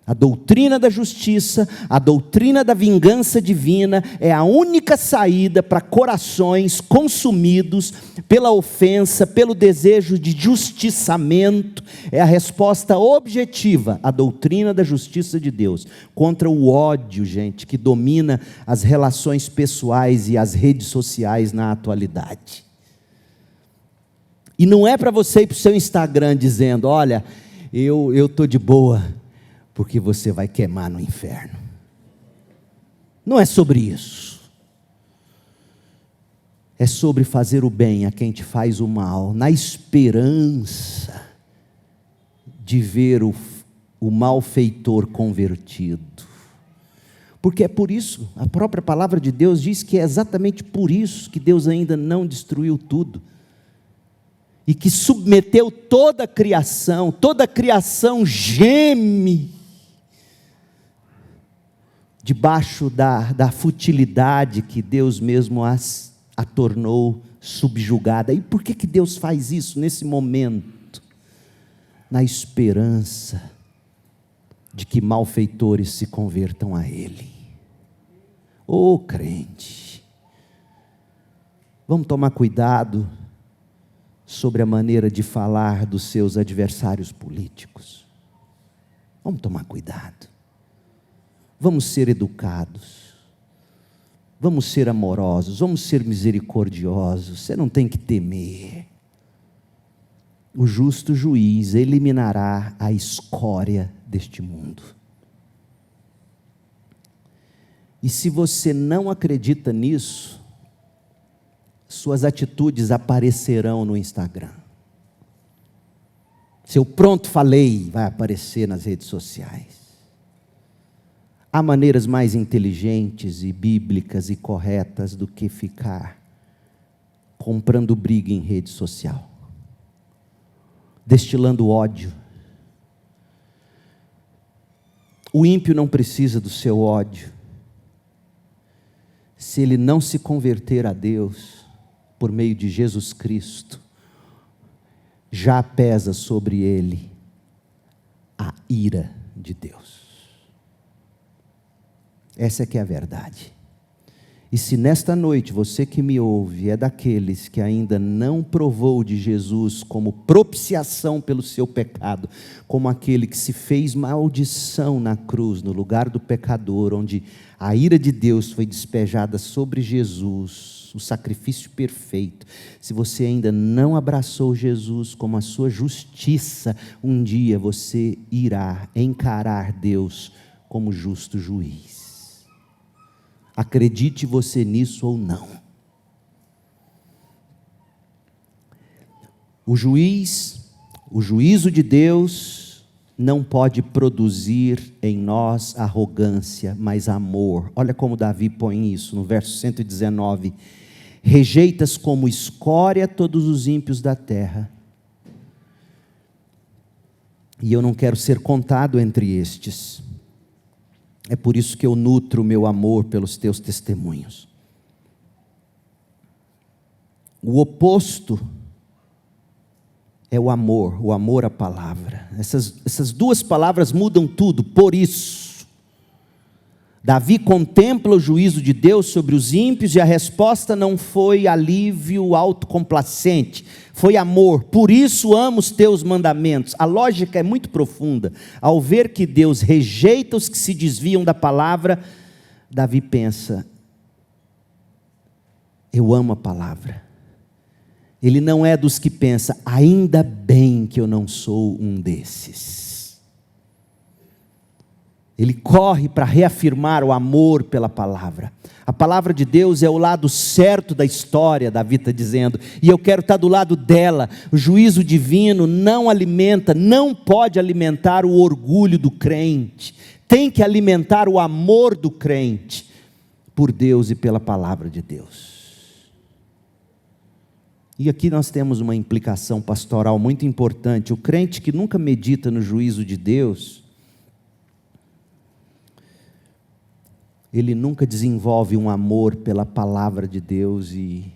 A doutrina da justiça, a doutrina da vingança divina é a única saída para corações consumidos pela ofensa, pelo desejo de justiçamento. É a resposta objetiva à doutrina da justiça de Deus contra o ódio, gente, que domina as relações pessoais e as redes sociais na atualidade. E não é para você ir para o seu Instagram dizendo: olha, eu estou de boa, porque você vai queimar no inferno. Não é sobre isso. É sobre fazer o bem a quem te faz o mal, na esperança de ver o malfeitor convertido. Porque é por isso, a própria palavra de Deus diz que é exatamente por isso que Deus ainda não destruiu tudo. E que submeteu toda a criação geme debaixo da futilidade que Deus mesmo a tornou subjugada. E por que Deus faz isso nesse momento? Na esperança de que malfeitores se convertam a Ele. Ô crente, vamos tomar cuidado sobre a maneira de falar dos seus adversários políticos. Vamos tomar cuidado. Vamos ser educados. Vamos ser amorosos. Vamos ser misericordiosos. Você não tem que temer. O justo juiz eliminará a escória deste mundo. E se você não acredita nisso, suas atitudes aparecerão no Instagram. Seu pronto falei vai aparecer nas redes sociais. Há maneiras mais inteligentes e bíblicas e corretas do que ficar comprando briga em rede social, destilando ódio. O ímpio não precisa do seu ódio. Se ele não se converter a Deus por meio de Jesus Cristo, já pesa sobre ele a ira de Deus. Essa é que é a verdade. E se nesta noite você que me ouve é daqueles que ainda não provou de Jesus como propiciação pelo seu pecado, como aquele que se fez maldição na cruz, no lugar do pecador, onde a ira de Deus foi despejada sobre Jesus, o sacrifício perfeito. Se você ainda não abraçou Jesus como a sua justiça, um dia você irá encarar Deus como justo juiz. Acredite você nisso ou não. O juízo de Deus não pode produzir em nós arrogância, mas amor. Olha como Davi põe isso no verso 119. Rejeitas como escória todos os ímpios da terra, e eu não quero ser contado entre estes. É por isso que eu nutro o meu amor pelos teus testemunhos. O oposto é o amor à palavra. Essas duas palavras mudam tudo. Por isso, Davi contempla o juízo de Deus sobre os ímpios e a resposta não foi alívio autocomplacente, foi amor. Por isso amo os teus mandamentos. A lógica é muito profunda. Ao ver que Deus rejeita os que se desviam da palavra, Davi pensa: eu amo a palavra, Ele não é dos que pensa, ainda bem que eu não sou um desses. Ele corre para reafirmar o amor pela palavra. A palavra de Deus é o lado certo da história, Davi está dizendo, e eu quero estar do lado dela. O juízo divino não alimenta, não pode alimentar o orgulho do crente, tem que alimentar o amor do crente por Deus e pela palavra de Deus. E aqui nós temos uma implicação pastoral muito importante. O crente que nunca medita no juízo de Deus, ele nunca desenvolve um amor pela palavra de Deus. E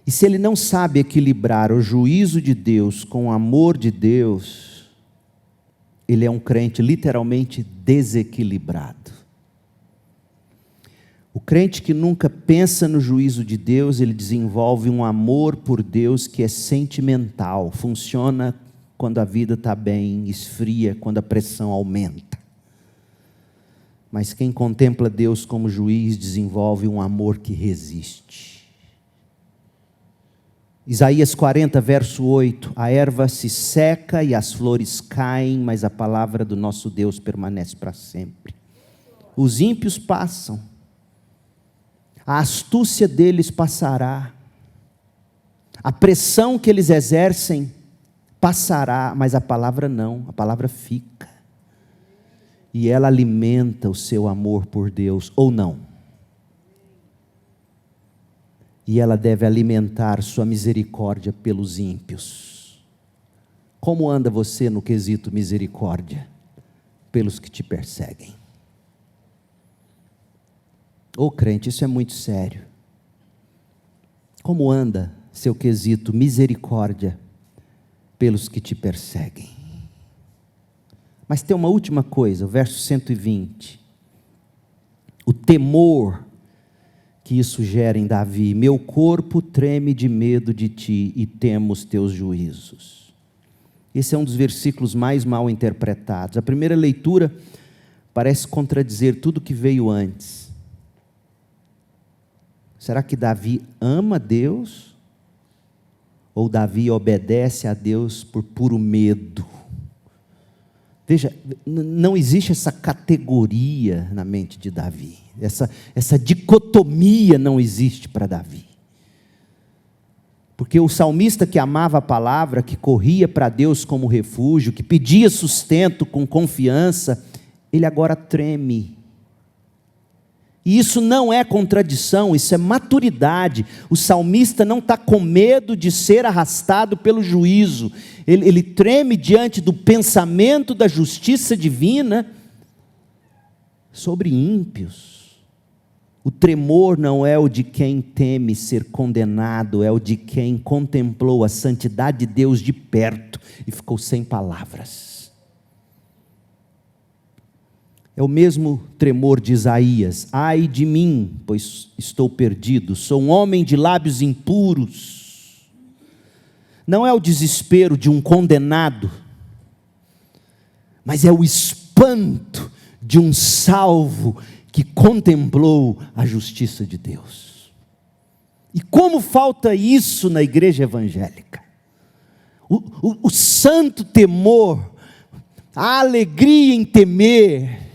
se ele não sabe equilibrar o juízo de Deus com o amor de Deus, ele é um crente literalmente desequilibrado. O crente que nunca pensa no juízo de Deus, ele desenvolve um amor por Deus que é sentimental, funciona quando a vida está bem, esfria quando a pressão aumenta. Mas quem contempla Deus como juiz, desenvolve um amor que resiste. Isaías 40, verso 8, a erva se seca e as flores caem, mas a palavra do nosso Deus permanece para sempre. Os ímpios passam, a astúcia deles passará, a pressão que eles exercem passará, mas a palavra não, a palavra fica. E ela alimenta o seu amor por Deus, ou não. E ela deve alimentar sua misericórdia pelos ímpios. Como anda você no quesito misericórdia? Pelos que te perseguem. Ô crente, isso é muito sério. Como anda seu quesito misericórdia pelos que te perseguem? Mas tem uma última coisa, o verso 120. O temor que isso gera em Davi. Meu corpo treme de medo de ti e temo os teus juízos. Esse é um dos versículos mais mal interpretados. A primeira leitura parece contradizer tudo que veio antes. Será que Davi ama Deus? Ou Davi obedece a Deus por puro medo? Veja, não existe essa categoria na mente de Davi. Essa dicotomia não existe para Davi. Porque o salmista que amava a palavra, que corria para Deus como refúgio, que pedia sustento com confiança, ele agora treme. E isso não é contradição, isso é maturidade. O salmista não está com medo de ser arrastado pelo juízo. Ele treme diante do pensamento da justiça divina sobre ímpios. O tremor não é o de quem teme ser condenado, é o de quem contemplou a santidade de Deus de perto e ficou sem palavras. É o mesmo tremor de Isaías. Ai de mim, pois estou perdido, sou um homem de lábios impuros. Não é o desespero de um condenado, mas é o espanto de um salvo que contemplou a justiça de Deus. E como falta isso na igreja evangélica? O santo temor, a alegria em temer.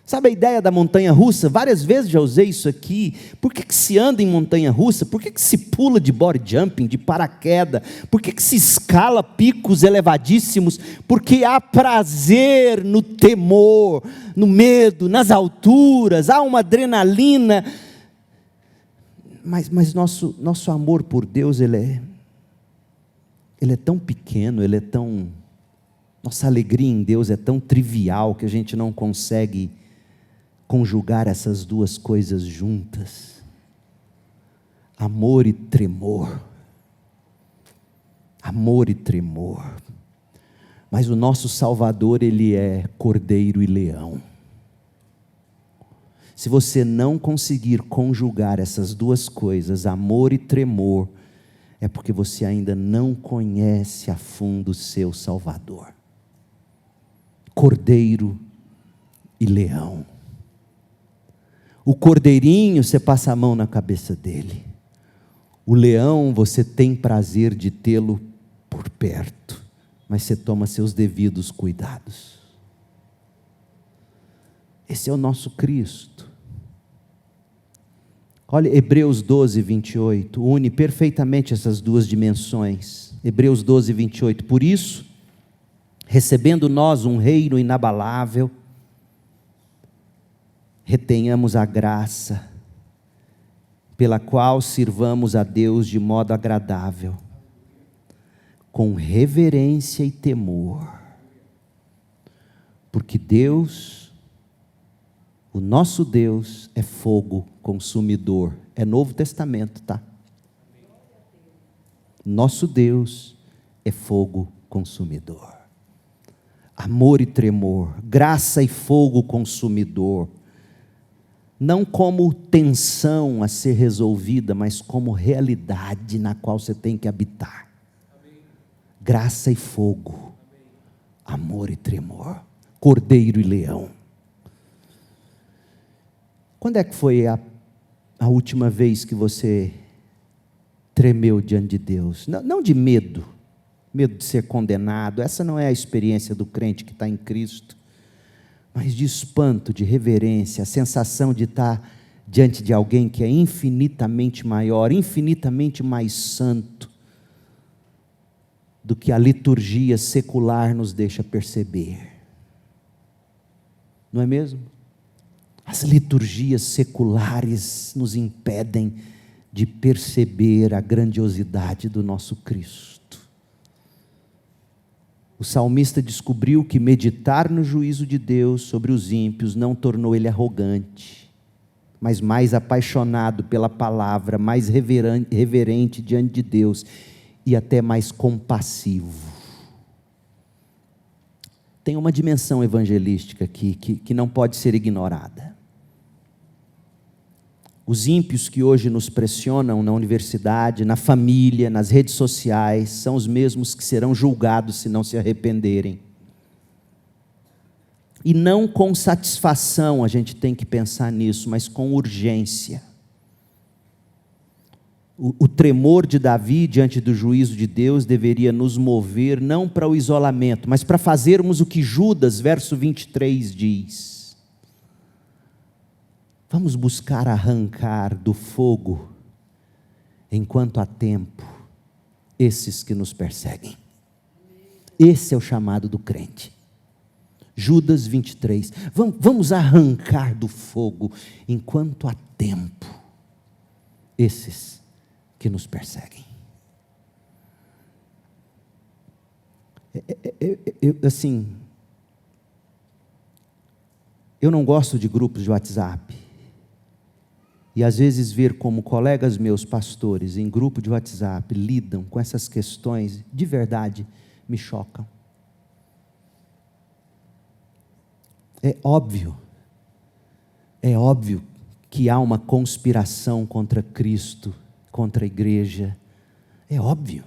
Sabe a ideia da montanha-russa? Várias vezes já usei isso aqui. Por que se anda em montanha-russa? Por que se pula de body jumping, de paraquedas? Por que se escala picos elevadíssimos? Porque há prazer no temor, no medo, nas alturas, há uma adrenalina. Mas nosso amor por Deus, ele é tão pequeno, nossa alegria em Deus é tão trivial que a gente não consegue conjugar essas duas coisas juntas. Amor e tremor. Amor e tremor. Mas o nosso Salvador, ele é cordeiro e leão. Se você não conseguir conjugar essas duas coisas, amor e tremor, é porque você ainda não conhece a fundo o seu Salvador. Cordeiro e leão. O cordeirinho, você passa a mão na cabeça dele. O leão, você tem prazer de tê-lo por perto, mas você toma seus devidos cuidados. Esse é o nosso Cristo. Olha, Hebreus 12, 28, une perfeitamente essas duas dimensões. Hebreus 12, 28, por isso, recebendo nós um reino inabalável, retenhamos a graça, pela qual sirvamos a Deus de modo agradável, com reverência e temor, porque Deus, o nosso Deus, é fogo consumidor. É Novo Testamento, tá? Nosso Deus é fogo consumidor. Amor e tremor, graça e fogo consumidor. Não como tensão a ser resolvida, mas como realidade na qual você tem que habitar. Graça e fogo, amor e tremor, cordeiro e leão. Quando é que foi a última vez que você tremeu diante de Deus? Não de medo de ser condenado, essa não é a experiência do crente que está em Cristo, mas de espanto, de reverência, a sensação de estar diante de alguém que é infinitamente maior, infinitamente mais santo, do que a liturgia secular nos deixa perceber. Não é mesmo? As liturgias seculares nos impedem de perceber a grandiosidade do nosso Cristo. O salmista descobriu que meditar no juízo de Deus sobre os ímpios não tornou ele arrogante, mas mais apaixonado pela palavra, mais reverente diante de Deus e até mais compassivo. Tem uma dimensão evangelística aqui que não pode ser ignorada. Os ímpios que hoje nos pressionam na universidade, na família, nas redes sociais, são os mesmos que serão julgados se não se arrependerem. E não com satisfação a gente tem que pensar nisso, mas com urgência. O tremor de Davi diante do juízo de Deus deveria nos mover não para o isolamento, mas para fazermos o que Judas, verso 23, diz. Vamos buscar arrancar do fogo, enquanto há tempo, esses que nos perseguem. Esse é o chamado do crente. Judas 23. Vamos arrancar do fogo, enquanto há tempo, esses que nos perseguem. Eu não gosto de grupos de WhatsApp. E às vezes ver como colegas meus, pastores, em grupo de WhatsApp, lidam com essas questões, de verdade, me chocam. É óbvio que há uma conspiração contra Cristo, contra a igreja. É óbvio.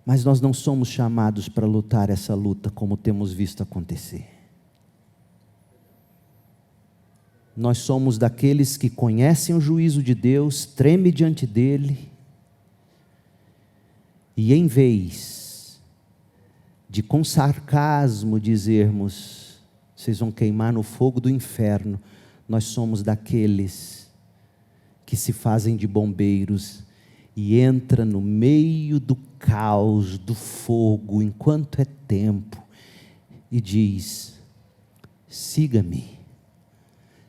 Mas nós não somos chamados para lutar essa luta como temos visto acontecer. Nós somos daqueles que conhecem o juízo de Deus, tremem diante dele, e em vez de com sarcasmo dizermos, vocês vão queimar no fogo do inferno, nós somos daqueles que se fazem de bombeiros e entra no meio do caos, do fogo, enquanto é tempo, e diz, siga-me.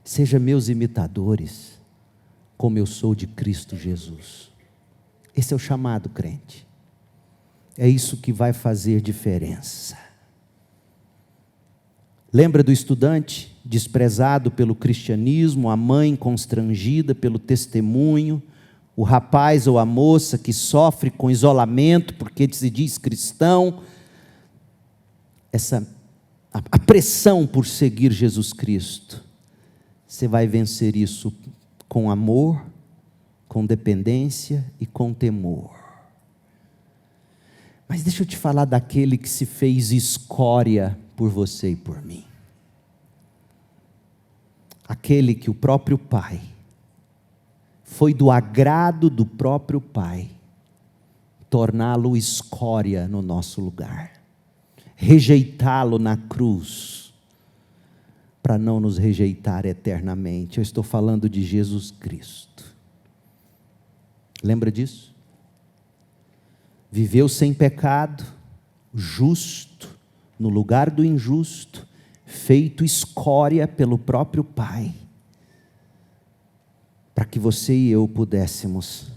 Seja meus imitadores, como eu sou de Cristo Jesus. Esse é o chamado, crente. É isso que vai fazer diferença. Lembra do estudante desprezado pelo cristianismo, a mãe constrangida pelo testemunho, o rapaz ou a moça que sofre com isolamento porque se diz cristão? A pressão por seguir Jesus Cristo. Você vai vencer isso com amor, com dependência e com temor. Mas deixa eu te falar daquele que se fez escória por você e por mim. Aquele que o próprio Pai foi do agrado do próprio Pai torná-lo escória no nosso lugar, rejeitá-lo na cruz, para não nos rejeitar eternamente. Eu estou falando de Jesus Cristo. Lembra disso? Viveu sem pecado, justo, no lugar do injusto, feito escória pelo próprio Pai, para que você e eu pudéssemos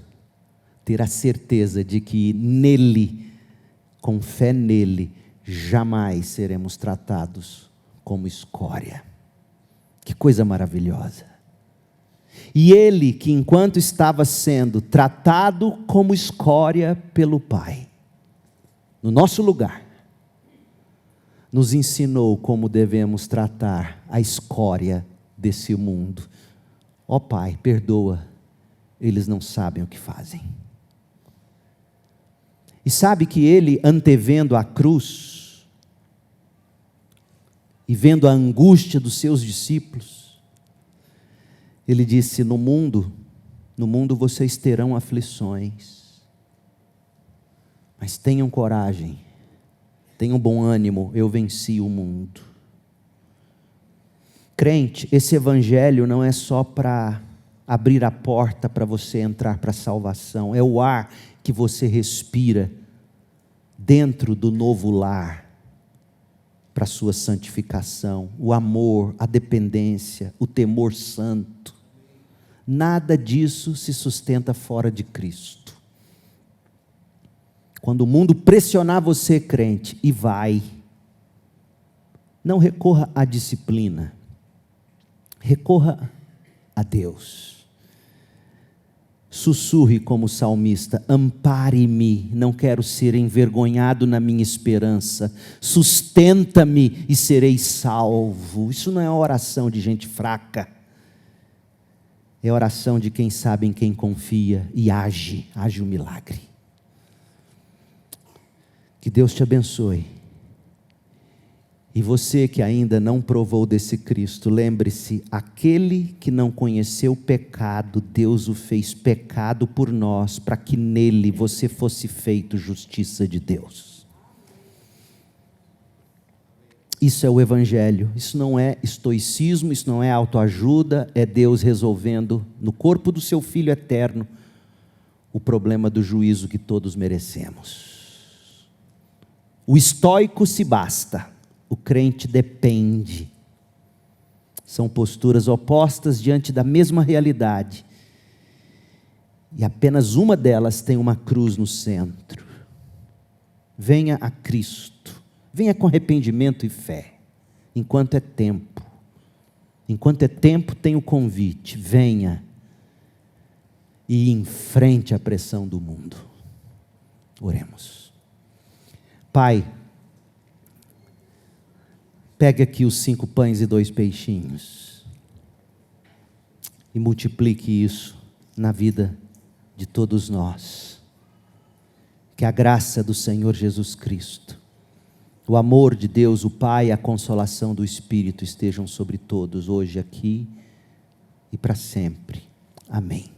ter a certeza de que nele, com fé nele, jamais seremos tratados como escória. Que coisa maravilhosa! E ele, que enquanto estava sendo tratado como escória pelo Pai, no nosso lugar, nos ensinou como devemos tratar a escória desse mundo. Ó Pai, perdoa, eles não sabem o que fazem. E sabe que ele, antevendo a cruz, e vendo a angústia dos seus discípulos, ele disse: no mundo vocês terão aflições, mas tenham coragem, tenham bom ânimo, eu venci o mundo. Crente, esse evangelho não é só para abrir a porta para você entrar para a salvação, é o ar que você respira dentro do novo lar, para a sua santificação, o amor, a dependência, o temor santo. Nada disso se sustenta fora de Cristo. Quando o mundo pressionar você, crente, e vai, não recorra à disciplina, recorra a Deus. Sussurre como salmista: ampare-me, não quero ser envergonhado na minha esperança, sustenta-me e serei salvo. Isso não é oração de gente fraca, é oração de quem sabe em quem confia e age o milagre. Que Deus te abençoe. E você que ainda não provou desse Cristo, lembre-se, aquele que não conheceu o pecado, Deus o fez pecado por nós, para que nele você fosse feito justiça de Deus. Isso é o Evangelho, isso não é estoicismo, isso não é autoajuda, é Deus resolvendo no corpo do seu Filho eterno o problema do juízo que todos merecemos. O estoico se basta. O crente depende. São posturas opostas diante da mesma realidade. E apenas uma delas tem uma cruz no centro. Venha a Cristo. Venha com arrependimento e fé. Enquanto é tempo. Enquanto é tempo, tem o convite. Venha e enfrente a pressão do mundo. Oremos. Pai, pegue aqui os 5 pães e 2 peixinhos e multiplique isso na vida de todos nós. Que a graça do Senhor Jesus Cristo, o amor de Deus, o Pai e a consolação do Espírito estejam sobre todos, hoje, aqui e para sempre. Amém.